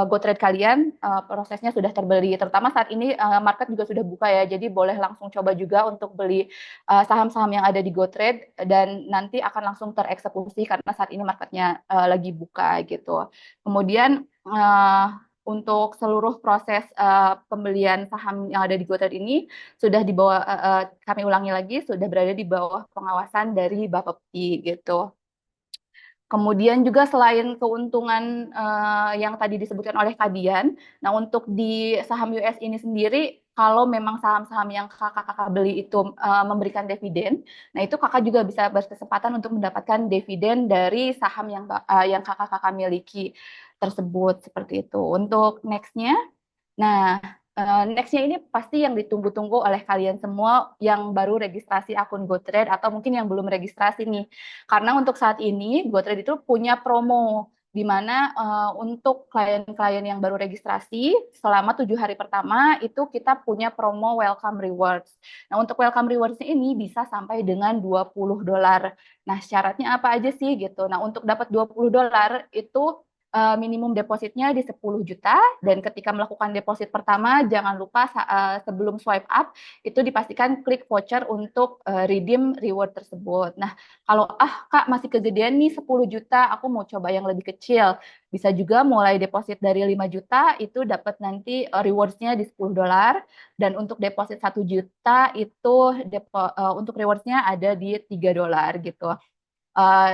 GoTrade kalian. Prosesnya sudah terbeli, terutama saat ini market juga sudah buka ya, jadi boleh langsung coba juga untuk beli saham-saham yang ada di GoTrade, dan nanti akan langsung tereksekusi karena saat ini marketnya lagi buka gitu. Kemudian untuk seluruh proses pembelian saham yang ada di GoTrade ini sudah di bawah, kami ulangi lagi, sudah berada di bawah pengawasan dari Bapepti gitu. Kemudian juga selain keuntungan yang tadi disebutkan oleh Kadian, nah untuk di saham US ini sendiri, kalau memang saham-saham yang kakak-kakak beli itu memberikan dividen, nah itu kakak juga bisa berkesempatan untuk mendapatkan dividen dari saham yang kakak-kakak miliki tersebut, seperti itu. Untuk next-nya, nah, next-nya ini pasti yang ditunggu-tunggu oleh kalian semua yang baru registrasi akun GoTrade atau mungkin yang belum registrasi nih. Karena untuk saat ini GoTrade itu punya promo di mana untuk klien-klien yang baru registrasi selama 7 hari pertama itu kita punya promo welcome rewards. Nah, untuk welcome rewards ini bisa sampai dengan $20. Nah, syaratnya apa aja sih gitu. Nah, untuk dapat $20 itu minimum depositnya di 10 juta, dan ketika melakukan deposit pertama jangan lupa sebelum swipe up itu dipastikan klik voucher untuk redeem reward tersebut. Nah, kalau Kak masih kegedean nih 10 juta, aku mau coba yang lebih kecil, bisa juga mulai deposit dari 5 juta itu dapat nanti rewards-nya di $10, dan untuk deposit 1 juta itu untuk rewards-nya ada di $3 gitu.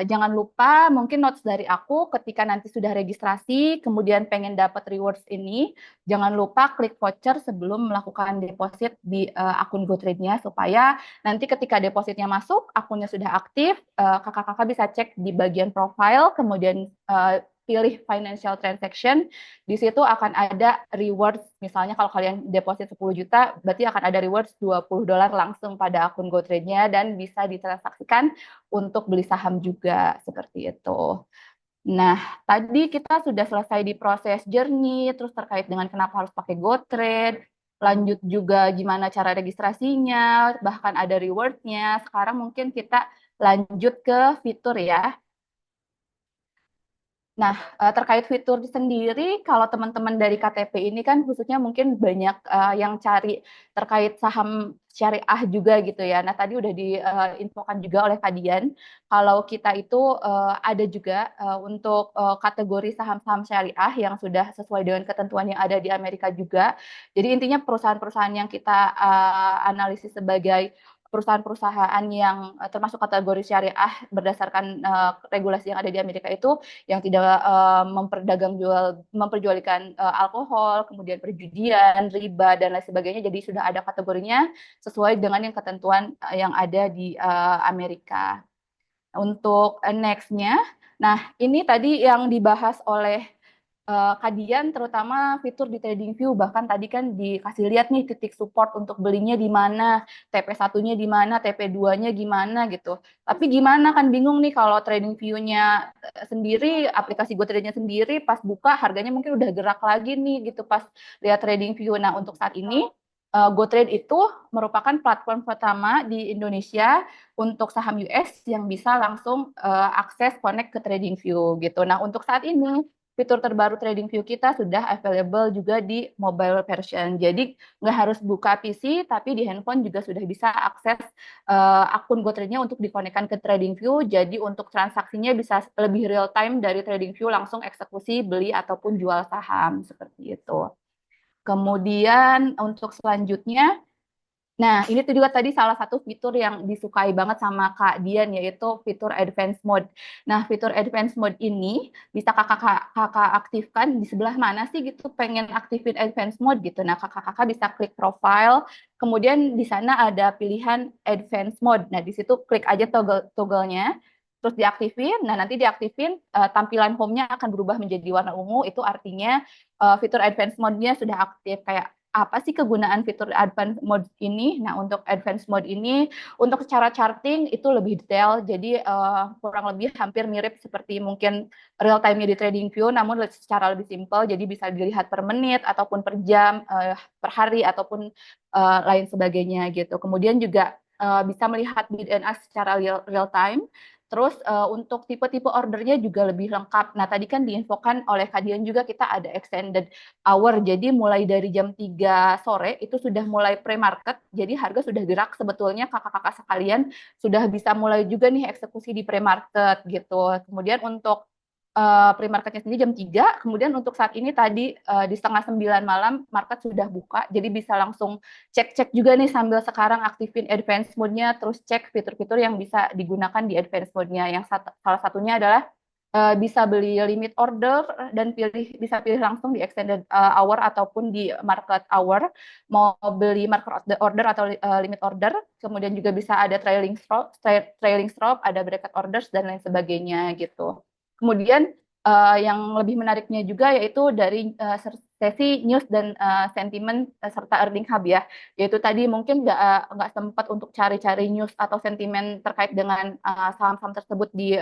Jangan lupa, mungkin notes dari aku ketika nanti sudah registrasi, kemudian pengen dapat rewards ini, jangan lupa klik voucher sebelum melakukan deposit di akun GoTrade-nya, supaya nanti ketika depositnya masuk, akunnya sudah aktif, kakak-kakak bisa cek di bagian profile, kemudian pilih financial transaction, di situ akan ada rewards, misalnya kalau kalian deposit 10 juta, berarti akan ada rewards $20 langsung pada akun GoTrade-nya, dan bisa ditransaksikan untuk beli saham juga, seperti itu. Nah, tadi kita sudah selesai di proses journey, terus terkait dengan kenapa harus pakai GoTrade, lanjut juga gimana cara registrasinya, bahkan ada reward-nya. Sekarang mungkin kita lanjut ke fitur ya. Nah, terkait fitur sendiri, kalau teman-teman dari KTP ini kan khususnya mungkin banyak yang cari terkait saham syariah juga gitu ya. Nah, tadi udah diinfokan juga oleh Kadian, kalau kita itu ada juga untuk kategori saham-saham syariah yang sudah sesuai dengan ketentuan yang ada di Amerika juga. Jadi intinya perusahaan-perusahaan yang kita analisis sebagai perusahaan-perusahaan yang termasuk kategori syariah berdasarkan regulasi yang ada di Amerika itu yang tidak memperjualkan alkohol, kemudian perjudian, riba dan lain sebagainya. Jadi sudah ada kategorinya sesuai dengan yang ketentuan yang ada di Amerika. Untuk next-nya, nah ini tadi yang dibahas oleh Kadian, terutama fitur di TradingView, bahkan tadi kan dikasih lihat nih titik support untuk belinya di mana, TP1-nya di mana, TP2-nya gimana gitu. Tapi gimana kan bingung nih kalau TradingView-nya sendiri, aplikasi GoTrade-nya sendiri pas buka harganya mungkin udah gerak lagi nih gitu pas lihat TradingView. Nah, untuk saat ini GoTrade itu merupakan platform pertama di Indonesia untuk saham US yang bisa langsung akses connect ke TradingView gitu. Nah, untuk saat ini fitur terbaru TradingView kita sudah available juga di mobile version. Jadi nggak harus buka PC, tapi di handphone juga sudah bisa akses akun GoTrade-nya untuk dikonekkan ke TradingView. Jadi untuk transaksinya bisa lebih real time dari TradingView, langsung eksekusi beli ataupun jual saham seperti itu. Kemudian untuk selanjutnya, nah, ini tuh juga tadi salah satu fitur yang disukai banget sama Kak Dian, yaitu fitur Advanced Mode. Nah, fitur Advanced Mode ini bisa kakak aktifkan di sebelah mana sih gitu, pengen aktifin Advanced Mode gitu. Nah, kakak bisa klik profile, kemudian di sana ada pilihan Advanced Mode. Nah, di situ klik aja toggle-nya, terus diaktifin. Nah, nanti diaktifin, tampilan home-nya akan berubah menjadi warna ungu, itu artinya fitur advance mode-nya sudah aktif. Kayak apa sih kegunaan fitur advance mode ini? Nah, untuk advance mode ini, untuk cara charting itu lebih detail, jadi kurang lebih hampir mirip seperti mungkin real time di TradingView, namun secara lebih simpel, jadi bisa dilihat per menit ataupun per jam, per hari ataupun lain sebagainya gitu. Kemudian juga bisa melihat bid and ask secara real time. Terus untuk tipe-tipe ordernya juga lebih lengkap. Nah, tadi kan diinfokan oleh Kadian juga kita ada extended hour. Jadi mulai dari jam 3 sore itu sudah mulai pre-market. Jadi harga sudah gerak sebetulnya kakak-kakak sekalian sudah bisa mulai juga nih eksekusi di pre-market gitu. Kemudian untuk pre-marketnya sendiri jam 3, kemudian untuk saat ini tadi di setengah 9 malam market sudah buka, jadi bisa langsung cek-cek juga nih sambil sekarang aktifin advance mode-nya, terus cek fitur-fitur yang bisa digunakan di advance mode-nya. Yang salah satunya adalah bisa beli limit order dan bisa pilih langsung di extended hour ataupun di market hour, mau beli market order atau limit order. Kemudian juga bisa ada trailing stop, ada bracket orders dan lain sebagainya gitu. Kemudian yang lebih menariknya juga yaitu dari sesi news dan sentimen serta earning hub ya, yaitu tadi mungkin nggak sempat untuk cari-cari news atau sentimen terkait dengan saham-saham tersebut di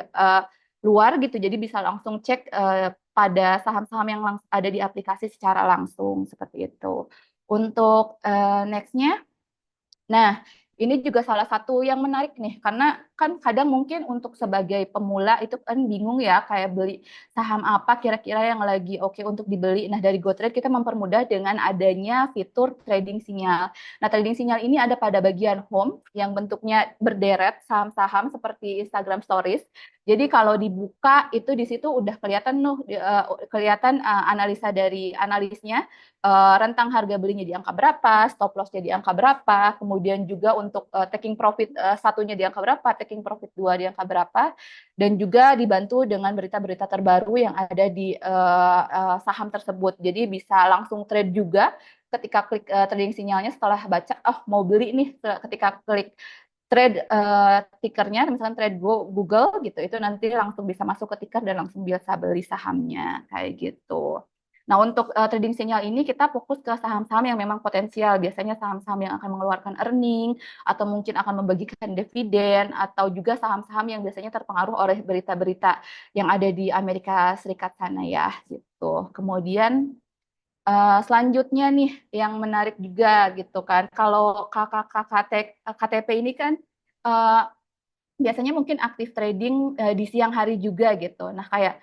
luar gitu, jadi bisa langsung cek pada saham-saham yang ada di aplikasi secara langsung seperti itu. Untuk nextnya, nah, ini juga salah satu yang menarik nih, karena kan kadang mungkin untuk sebagai pemula itu kan bingung ya, kayak beli saham apa kira-kira yang lagi oke untuk dibeli. Nah, dari GoTrade kita mempermudah dengan adanya fitur trading sinyal. Nah, trading sinyal ini ada pada bagian home yang bentuknya berderet saham-saham seperti Instagram Stories. Jadi kalau dibuka itu di situ udah kelihatan kelihatan analisa dari analisnya, rentang harga belinya di angka berapa, stop loss-nya di angka berapa, kemudian juga untuk taking profit satunya di angka berapa, taking profit dua di angka berapa, dan juga dibantu dengan berita-berita terbaru yang ada di saham tersebut. Jadi bisa langsung trade juga ketika klik trading sinyalnya setelah baca, oh mau beli nih, ketika klik trade tickernya, misalkan trade Google gitu, itu nanti langsung bisa masuk ke ticker dan langsung bisa beli sahamnya kayak gitu. Nah, untuk trading sinyal ini kita fokus ke saham-saham yang memang potensial. Biasanya saham-saham yang akan mengeluarkan earning atau mungkin akan membagikan dividen atau juga saham-saham yang biasanya terpengaruh oleh berita-berita yang ada di Amerika Serikat sana ya gitu. Kemudian selanjutnya nih yang menarik juga gitu kan. Kalau kakak KTP ini kan eh, biasanya mungkin aktif trading di siang hari juga gitu. Nah, kayak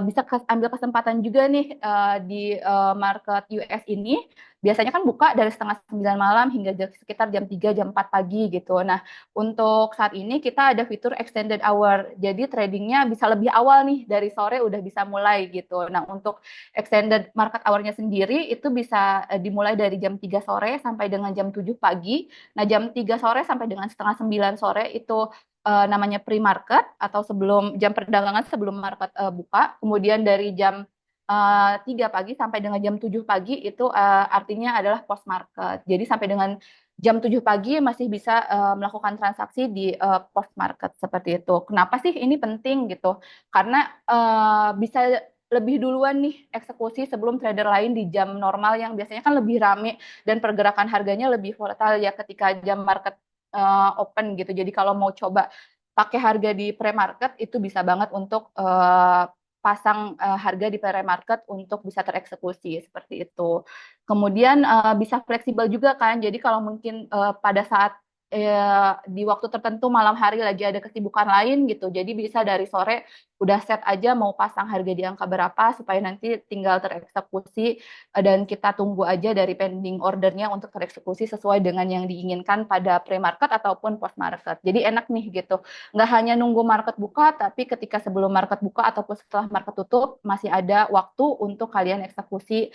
bisa ambil kesempatan juga nih di market US ini. Biasanya kan buka dari setengah 9 malam hingga sekitar jam 3, jam 4 pagi gitu. Nah, untuk saat ini kita ada fitur extended hour. Jadi tradingnya bisa lebih awal nih, dari sore udah bisa mulai gitu. Nah, untuk extended market hour-nya sendiri itu bisa dimulai dari jam 3 sore sampai dengan jam 7 pagi. Nah, jam 3 sore sampai dengan setengah 9 sore itu namanya pre-market atau sebelum jam perdagangan sebelum market buka. Kemudian dari jam 3 pagi sampai dengan jam 7 pagi itu artinya adalah post market. Jadi sampai dengan jam 7 pagi masih bisa melakukan transaksi di post market seperti itu. Kenapa sih ini penting gitu? Karena bisa lebih duluan nih eksekusi sebelum trader lain di jam normal yang biasanya kan lebih rame dan pergerakan harganya lebih volatile ya ketika jam market open gitu. Jadi kalau mau coba pakai harga di pre-market itu bisa banget untuk pasang harga di pre-market untuk bisa tereksekusi seperti itu. Kemudian bisa fleksibel juga kan. Jadi kalau mungkin pada saat di waktu tertentu malam hari lagi ada kesibukan lain gitu. Jadi bisa dari sore udah set aja mau pasang harga di angka berapa supaya nanti tinggal tereksekusi dan kita tunggu aja dari pending ordernya untuk tereksekusi sesuai dengan yang diinginkan pada pre-market ataupun post-market. Jadi enak nih gitu. Nggak hanya nunggu market buka, tapi ketika sebelum market buka ataupun setelah market tutup masih ada waktu untuk kalian eksekusi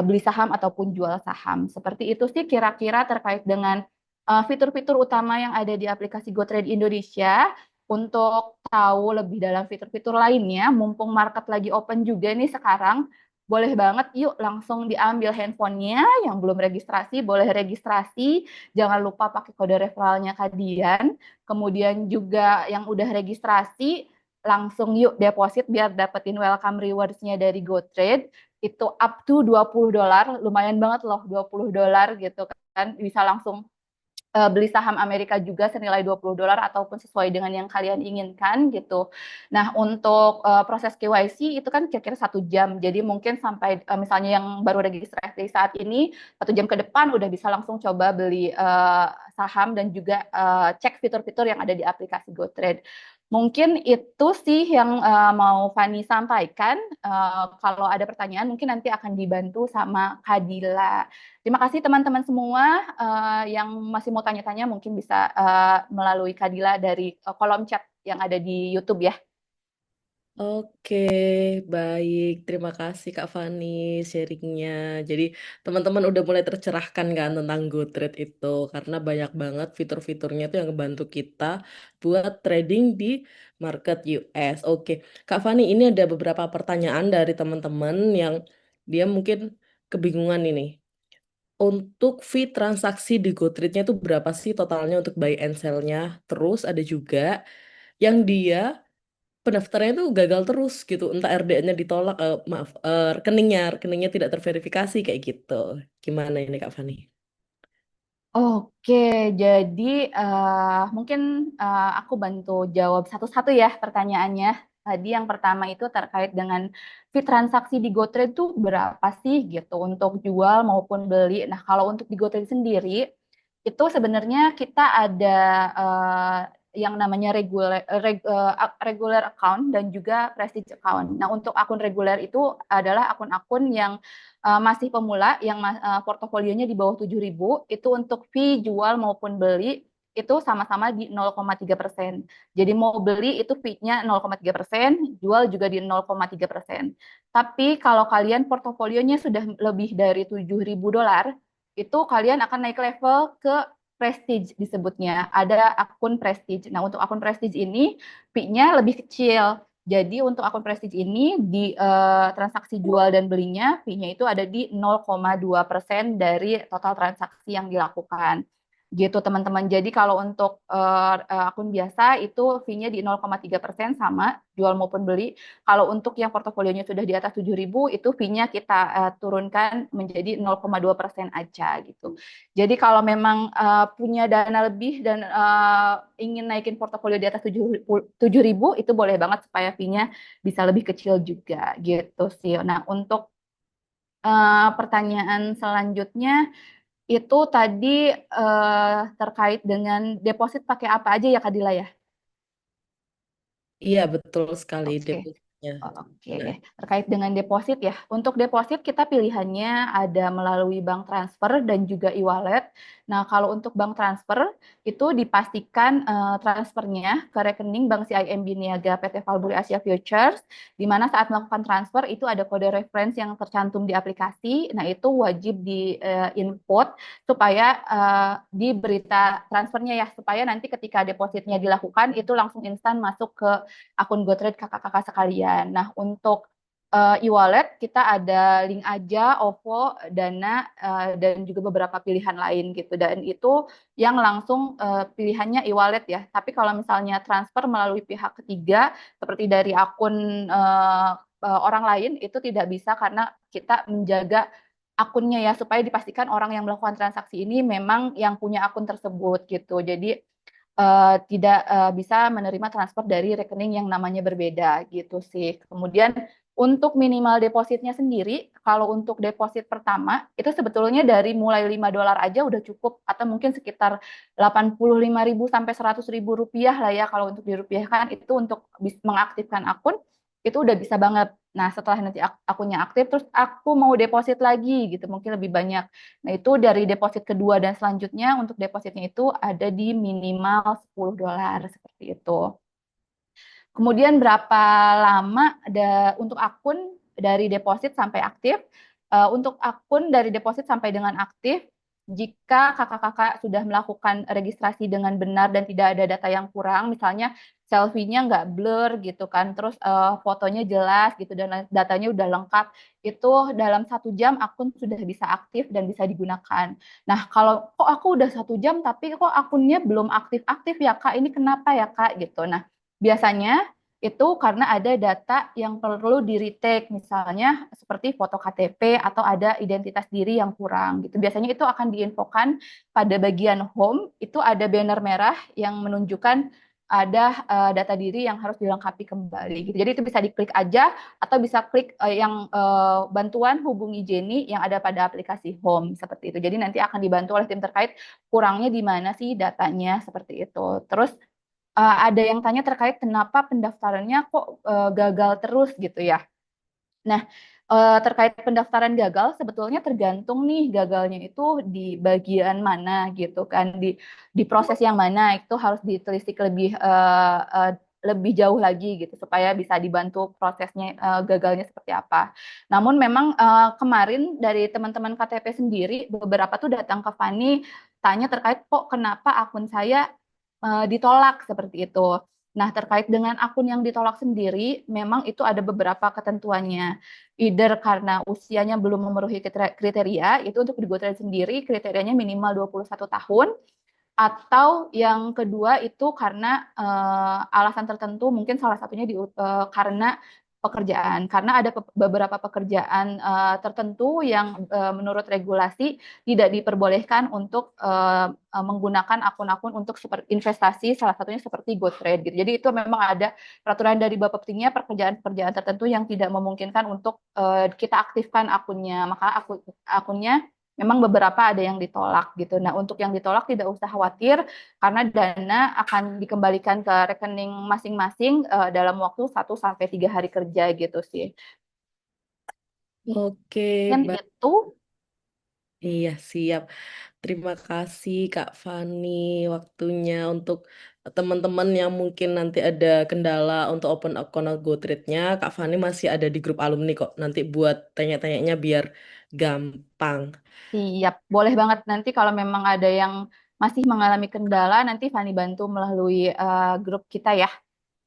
beli saham ataupun jual saham. Seperti itu sih kira-kira terkait dengan fitur-fitur utama yang ada di aplikasi GoTrade Indonesia. Untuk tahu lebih dalam fitur-fitur lainnya, mumpung market lagi open juga nih sekarang, boleh banget yuk langsung diambil handphonenya, yang belum registrasi boleh registrasi, jangan lupa pakai kode referralnya Kadian, kemudian juga yang udah registrasi, langsung yuk deposit biar dapetin welcome rewards-nya dari GoTrade. itu up to $20, lumayan banget loh $20 gitu kan, bisa langsung beli saham Amerika juga senilai $20 ataupun sesuai dengan yang kalian inginkan gitu. Nah, untuk proses KYC itu kan kira-kira 1 jam. Jadi mungkin sampai misalnya yang baru registrasi saat ini 1 jam ke depan udah bisa langsung coba beli saham dan juga cek fitur-fitur yang ada di aplikasi GoTrade. Mungkin itu sih yang mau Fani sampaikan. Kalau ada pertanyaan mungkin nanti akan dibantu sama Kadila. Terima kasih teman-teman semua yang masih mau tanya-tanya mungkin bisa melalui Kadila dari kolom chat yang ada di YouTube ya. Oke, baik. Terima kasih Kak Fani sharingnya. Jadi teman-teman udah mulai tercerahkan kan tentang GoTrade itu karena banyak banget fitur-fiturnya itu yang ngebantu kita buat trading di market US. Oke, Kak Fani ini ada beberapa pertanyaan dari teman-teman yang dia mungkin kebingungan ini. Untuk fee transaksi di GoTrade-nya itu berapa sih totalnya untuk buy and sell-nya? Terus ada juga yang dia pendaftarannya tuh gagal terus gitu, entah RDN-nya ditolak, maaf, rekeningnya tidak terverifikasi kayak gitu. Gimana ini Kak Fani? Oke, jadi mungkin aku bantu jawab satu-satu ya pertanyaannya. Tadi yang pertama itu terkait dengan fee transaksi di GoTrade itu berapa sih gitu untuk jual maupun beli. Nah, kalau untuk di GoTrade sendiri itu sebenarnya kita ada yang namanya regular account dan juga prestige account. Nah, untuk akun reguler itu adalah akun-akun yang masih pemula yang portofolionya di bawah 7.000 itu untuk fee jual maupun beli itu sama-sama di 0,3%. Jadi mau beli itu fee-nya 0,3%, jual juga di 0,3%. Tapi kalau kalian portofolionya sudah lebih dari $7.000, itu kalian akan naik level ke prestige disebutnya. Ada akun prestige. Nah, untuk akun prestige ini fee-nya lebih kecil. Jadi untuk akun prestige ini di transaksi jual dan belinya fee-nya itu ada di 0,2% dari total transaksi yang dilakukan. Gitu teman-teman. Jadi kalau untuk akun biasa itu fee-nya di 0,3% sama jual maupun beli. Kalau untuk yang portofolionya sudah di atas 7.000 itu fee-nya kita turunkan menjadi 0,2% aja gitu. Jadi kalau memang punya dana lebih dan ingin naikin portofolio di atas 7.000 itu boleh banget supaya fee-nya bisa lebih kecil juga gitu sih. Nah, untuk pertanyaan selanjutnya itu tadi terkait dengan deposit pakai apa aja ya Kadila ya? Iya betul sekali Oke. depositnya. Oke, Nah, terkait dengan deposit ya. Untuk deposit kita pilihannya ada melalui bank transfer dan juga e-wallet. Nah, kalau untuk bank transfer itu dipastikan transfernya ke rekening Bank CIMB Niaga PT Valburi Asia Futures, di mana saat melakukan transfer itu ada kode reference yang tercantum di aplikasi. Nah, itu wajib di input supaya di berita transfernya ya, supaya nanti ketika depositnya dilakukan itu langsung instan masuk ke akun GoTrade kakak-kakak sekalian. Nah, untuk e-wallet kita ada Link Aja, OVO, Dana, dan juga beberapa pilihan lain gitu. Dan itu yang langsung pilihannya e-wallet ya. Tapi kalau misalnya transfer melalui pihak ketiga, seperti dari akun orang lain, itu tidak bisa karena kita menjaga akunnya ya, supaya dipastikan orang yang melakukan transaksi ini memang yang punya akun tersebut gitu. Jadi tidak bisa menerima transfer dari rekening yang namanya berbeda gitu sih. Kemudian untuk minimal depositnya sendiri, kalau untuk deposit pertama itu sebetulnya dari mulai $5 aja udah cukup atau mungkin sekitar 85.000 sampai 100.000 rupiah lah ya kalau untuk dirupiahkan itu untuk mengaktifkan akun itu udah bisa banget. Nah, setelah nanti akunnya aktif, terus aku mau deposit lagi gitu, mungkin lebih banyak. Nah, itu dari deposit kedua dan selanjutnya untuk depositnya itu ada di minimal $10 seperti itu. Kemudian berapa lama untuk akun dari deposit sampai aktif? Untuk akun dari deposit sampai dengan aktif, jika kakak-kakak sudah melakukan registrasi dengan benar dan tidak ada data yang kurang, misalnya selfie-nya nggak blur gitu kan, terus fotonya jelas gitu dan datanya udah lengkap, itu dalam 1 jam akun sudah bisa aktif dan bisa digunakan. Nah, kalau kok aku udah 1 jam tapi kok akunnya belum aktif-aktif ya Kak, ini kenapa ya Kak gitu. Nah, biasanya itu karena ada data yang perlu di-retake, misalnya seperti foto KTP atau ada identitas diri yang kurang gitu. Biasanya itu akan diinfokan pada bagian home, itu ada banner merah yang menunjukkan ada data diri yang harus dilengkapi kembali gitu. Jadi itu bisa diklik aja atau bisa klik yang bantuan hubungi Jenny yang ada pada aplikasi home seperti itu. Jadi nanti akan dibantu oleh tim terkait kurangnya di mana sih datanya seperti itu. Terus ada yang tanya terkait kenapa pendaftarannya kok gagal terus gitu ya. Nah, terkait pendaftaran gagal sebetulnya tergantung nih gagalnya itu di bagian mana gitu kan, di proses yang mana itu harus ditelisik lebih jauh lagi gitu supaya bisa dibantu prosesnya gagalnya seperti apa. Namun memang kemarin dari teman-teman KTP sendiri beberapa tuh datang ke Fani tanya terkait kok kenapa akun saya ditolak seperti itu. Nah, terkait dengan akun yang ditolak sendiri, memang itu ada beberapa ketentuannya. Either karena usianya belum memenuhi kriteria, itu untuk di GoTrade sendiri kriterianya minimal 21 tahun, atau yang kedua itu karena alasan tertentu, mungkin salah satunya karena pekerjaan. Karena ada beberapa pekerjaan tertentu yang menurut regulasi tidak diperbolehkan untuk menggunakan akun-akun untuk investasi, salah satunya seperti GoTrade gitu. Jadi itu memang ada peraturan dari Bapeptinya pekerjaan-pekerjaan tertentu yang tidak memungkinkan untuk kita aktifkan akunnya. Maka akunnya memang beberapa ada yang ditolak gitu. Nah, untuk yang ditolak tidak usah khawatir karena dana akan dikembalikan ke rekening masing-masing dalam waktu 1 sampai 3 hari kerja gitu sih. Oke, Dan Mbak. itu Iya, siap. Terima kasih Kak Fani waktunya untuk teman-teman yang mungkin nanti ada kendala untuk open account GoTrade-nya. Kak Fani masih ada di grup alumni kok. Nanti buat tanya-tanyanya biar gampang. siap, boleh banget nanti kalau memang ada yang masih mengalami kendala nanti Fani bantu melalui grup kita ya.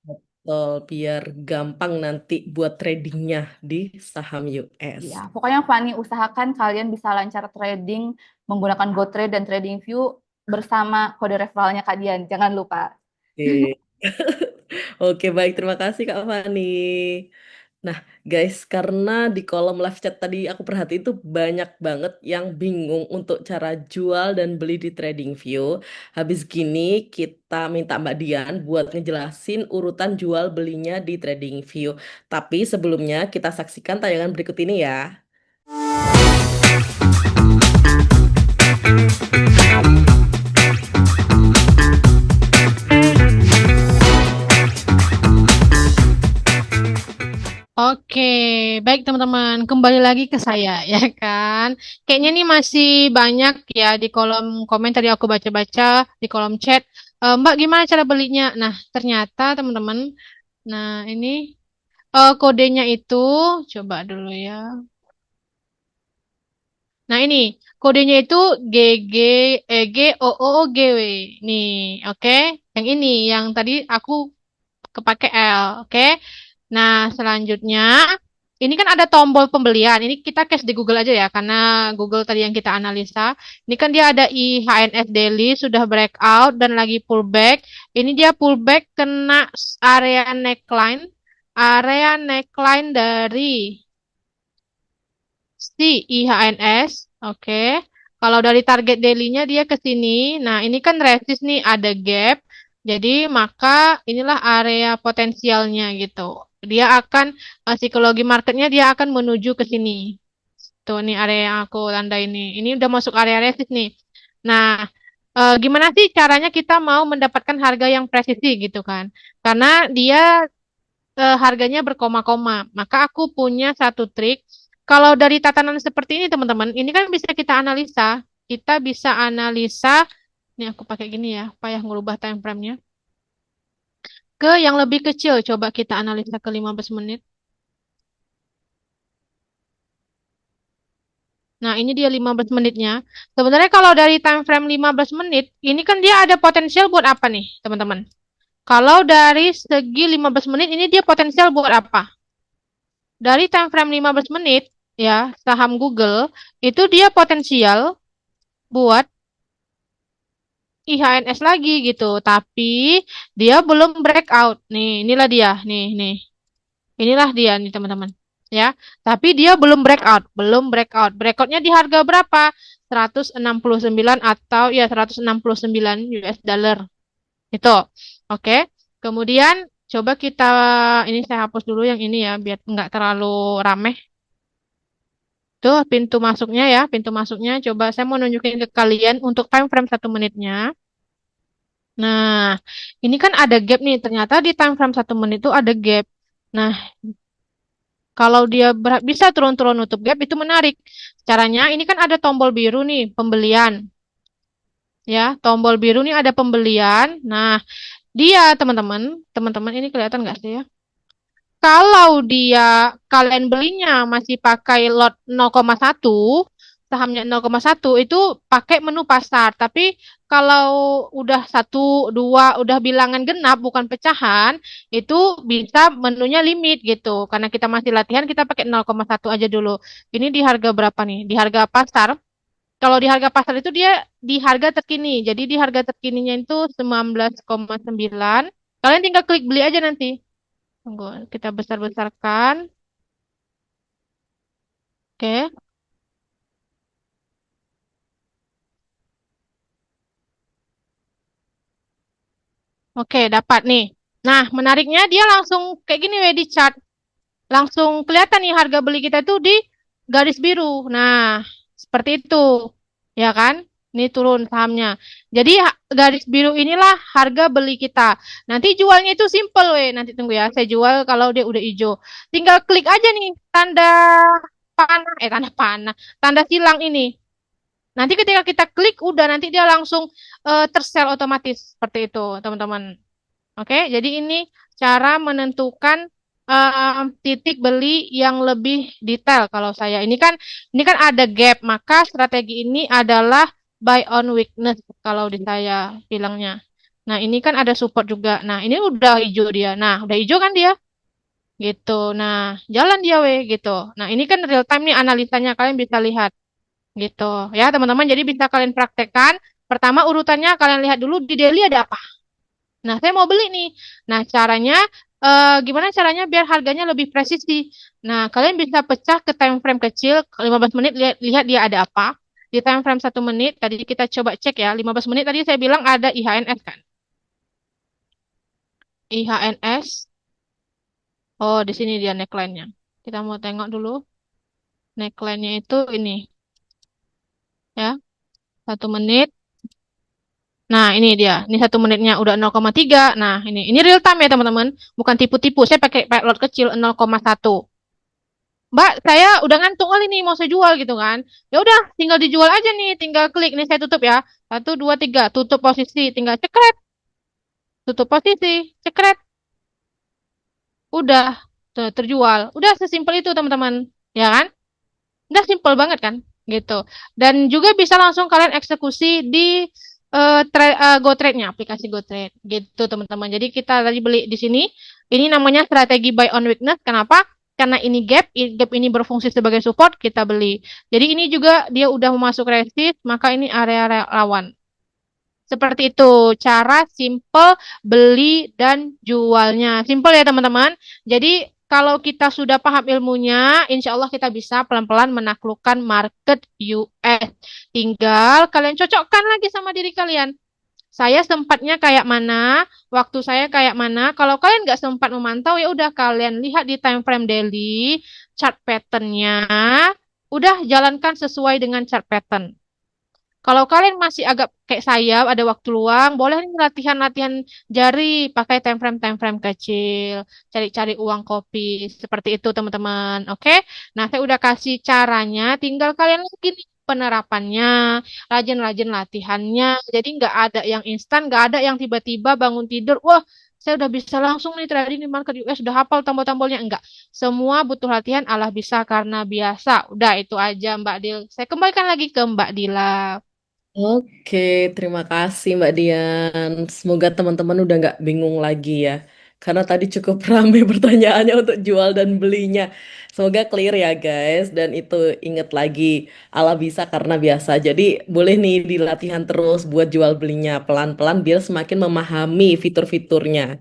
Betul, biar gampang nanti buat tradingnya di saham US. Ya, pokoknya Fani usahakan kalian bisa lancar trading menggunakan GoTrade dan TradingView bersama kode referralnya Kak Dian. Jangan lupa. Oke. Oke, baik. Terima kasih Kak Fani. Nah, guys, karena di kolom live chat tadi aku perhatiin itu banyak banget yang bingung untuk cara jual dan beli di TradingView. Habis gini, kita minta Mbak Dian buat ngejelasin urutan jual belinya di TradingView. Tapi sebelumnya kita saksikan tayangan berikut ini ya. Oke, baik teman-teman, kembali lagi ke saya ya kan. Kayaknya nih masih banyak ya di kolom komen tadi aku baca-baca di kolom chat. Mbak gimana cara belinya? Nah, ternyata teman-teman, nah ini kodenya itu coba dulu ya. Nah, ini kodenya itu GGOOGW. Nih, oke. Yang ini yang tadi aku kepake L, oke. Nah, selanjutnya ini kan ada tombol pembelian. Ini kita case di Google aja ya, karena Google tadi yang kita analisa. Ini kan dia ada IHNS Daily, sudah breakout dan lagi pullback. Ini dia pullback kena area neckline dari si IHNS. Oke. Kalau dari target daily-nya dia ke sini. Nah, ini kan resist nih, ada gap. Jadi, maka inilah area potensialnya gitu. Dia akan, psikologi marketnya dia akan menuju ke sini. Tuh, nih area yang aku tanda ini. Ini udah masuk area resist nih. Nah, gimana sih caranya kita mau mendapatkan harga yang presisi gitu kan? Karena dia harganya berkoma-koma. Maka aku punya satu trik. Kalau dari tatanan seperti ini, teman-teman, ini kan bisa kita analisa. Kita bisa analisa, ini aku pakai gini ya, payah ngubah time frame-nya. Ke yang lebih kecil, coba kita analisa ke 15 menit. Nah, ini dia 15 menitnya. Sebenarnya kalau dari time frame 15 menit, ini kan dia ada potensial buat apa nih, teman-teman? Kalau dari segi 15 menit, ini dia potensial buat apa? Dari time frame 15 menit, ya, saham Google, itu dia potensial buat IHNS lagi gitu. Tapi dia belum breakout. Nih, inilah dia. Nih. Inilah dia nih teman-teman. Ya, tapi dia belum breakout, belum breakout. Breakoutnya di harga berapa? 169 atau ya 169 US dollar. Itu. Oke. Kemudian coba kita ini saya hapus dulu yang ini ya biar nggak terlalu rame. Tuh pintu masuknya ya, pintu masuknya. Coba saya mau nunjukin ke kalian untuk time frame 1 menitnya. Nah, ini kan ada gap nih. Ternyata di time frame 1 menit itu ada gap. Nah, kalau dia bisa turun-turun nutup gap itu menarik. Caranya ini kan ada tombol biru nih, pembelian. Ya, tombol biru nih ada pembelian. Nah, dia teman-teman ini kelihatan nggak sih ya? Kalau kalian belinya masih pakai lot 0,1, sahamnya 0,1 itu pakai menu pasar. Tapi kalau udah 1, 2, udah bilangan genap bukan pecahan, itu bisa menunya limit gitu. Karena kita masih latihan, kita pakai 0,1 aja dulu. Ini di harga berapa nih? Di harga pasar. Kalau di harga pasar itu dia di harga terkini. Jadi di harga terkininya itu 19,9. Kalian tinggal klik beli aja nanti. Tunggu, kita besar-besarkan. Oke. Oke, dapat nih. Nah, menariknya dia langsung kayak gini weh di chart. Langsung kelihatan nih harga beli kita itu di garis biru. Nah, seperti itu. Ya kan? Ini turun sahamnya. Jadi garis biru inilah harga beli kita. Nanti jualnya itu simple weh. Nanti tunggu ya. Saya jual kalau dia udah hijau. Tinggal klik aja nih tanda panah. Tanda panah. Tanda silang ini. Nanti ketika kita klik udah nanti dia langsung tersel otomatis seperti itu, teman-teman. Oke, jadi ini cara menentukan titik beli yang lebih detail kalau saya. Ini kan ada gap, maka strategi ini adalah buy on weakness kalau di saya bilangnya. Nah, ini kan ada support juga. Nah, ini udah hijau dia. Nah, udah hijau kan dia? Gitu. Nah, jalan dia weh gitu. Nah, ini kan real time nih analisanya kalian bisa lihat gitu. Ya, teman-teman, jadi bisa kalian praktekkan. Pertama urutannya kalian lihat dulu di daily ada apa. Nah, saya mau beli nih. Nah, gimana caranya biar harganya lebih presisi? Nah, kalian bisa pecah ke time frame kecil, 15 menit, lihat dia ada apa. Di time frame 1 menit, tadi kita coba cek ya, 15 menit tadi saya bilang ada IHNS kan. IHNS, oh di sini dia neckline-nya. Kita mau tengok dulu. Neckline-nya itu ini, ya, 1 menit. Nah, ini dia. Ini 1 menitnya udah 0,3. Nah, ini real time ya, teman-teman. Bukan tipu-tipu. Saya pakai lot kecil 0,1. Mbak, saya udah ngantuk kali nih mau saya jual gitu kan. Ya udah, tinggal dijual aja nih, tinggal klik nih saya tutup ya. 1, 2, 3, tutup posisi, tinggal cekret, tutup posisi, cekret, udah terjual. Udah sesimpel itu teman-teman, ya kan? Udah simpel banget kan, gitu. Dan juga bisa langsung kalian eksekusi di GoTrade-nya, aplikasi GoTrade, gitu teman-teman. Jadi kita tadi beli di sini, ini namanya strategi buy on weakness. Kenapa? Karena ini gap ini berfungsi sebagai support, kita beli. Jadi ini juga dia udah masuk resist, maka ini area rawan. Seperti itu cara simple beli dan jualnya. Simple ya teman-teman. Jadi kalau kita sudah paham ilmunya, insya Allah kita bisa pelan-pelan menaklukkan market US. Tinggal kalian cocokkan lagi sama diri kalian. Saya sempatnya kayak mana, waktu saya kayak mana. Kalau kalian nggak sempat memantau, ya udah kalian lihat di time frame daily, chart pattern-nya. Udah jalankan sesuai dengan chart pattern. Kalau kalian masih agak kayak saya, ada waktu luang, boleh nih latihan-latihan jari pakai time frame kecil, cari-cari uang kopi, seperti itu teman-teman. Oke? Nah, saya udah kasih caranya, tinggal kalian lagi nih penerapannya, rajin-rajin latihannya. Jadi nggak ada yang instan, nggak ada yang tiba-tiba bangun tidur, wah, saya udah bisa langsung nih trading di market US, udah hafal tombol-tombolnya. Enggak. Semua butuh latihan, Allah bisa karena biasa. Udah itu aja Mbak Dil. Saya kembalikan lagi ke Mbak Dila. Oke, terima kasih Mbak Dian. Semoga teman-teman udah nggak bingung lagi ya. karena tadi cukup ramai pertanyaannya untuk jual dan belinya. Semoga clear ya guys, dan itu inget lagi ala bisa karena biasa. Jadi boleh nih dilatihan terus buat jual belinya pelan-pelan biar semakin memahami fitur-fiturnya.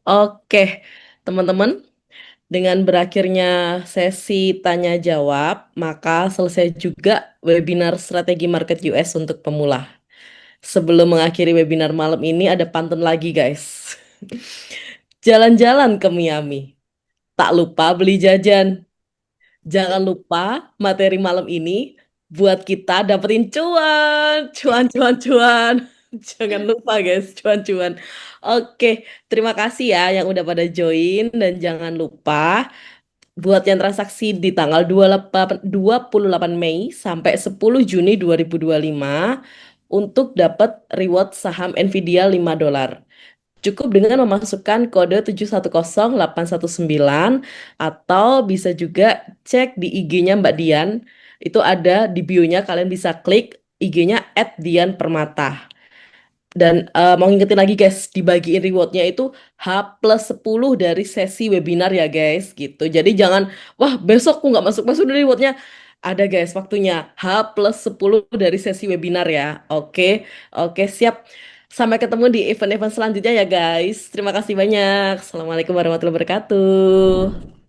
Oke, teman-teman. Dengan berakhirnya sesi tanya jawab, maka selesai juga webinar strategi market US untuk pemula. Sebelum mengakhiri webinar malam ini ada pantun lagi guys. Jalan-jalan ke Miami, tak lupa beli jajan. Jangan lupa materi malam ini buat kita dapetin cuan, cuan, cuan, cuan. Jangan lupa guys, cuan-cuan. Oke, terima kasih ya yang udah pada join dan jangan lupa buat yang transaksi di tanggal 28 Mei sampai 10 Juni 2025 untuk dapat reward saham Nvidia $5. Cukup dengan memasukkan kode 710819 atau bisa juga cek di IG-nya Mbak Dian. Itu ada di bio-nya, kalian bisa klik IG-nya @dianpermata. Dan mau ngingetin lagi guys, dibagiin rewardnya itu H+10 dari sesi webinar ya guys gitu. Jadi jangan, wah besok aku nggak masuk-masuk dari rewardnya. Ada guys waktunya, H+10 dari sesi webinar ya. Oke, oke siap. Sampai ketemu di event-event selanjutnya ya guys. Terima kasih banyak. Assalamualaikum warahmatullahi wabarakatuh.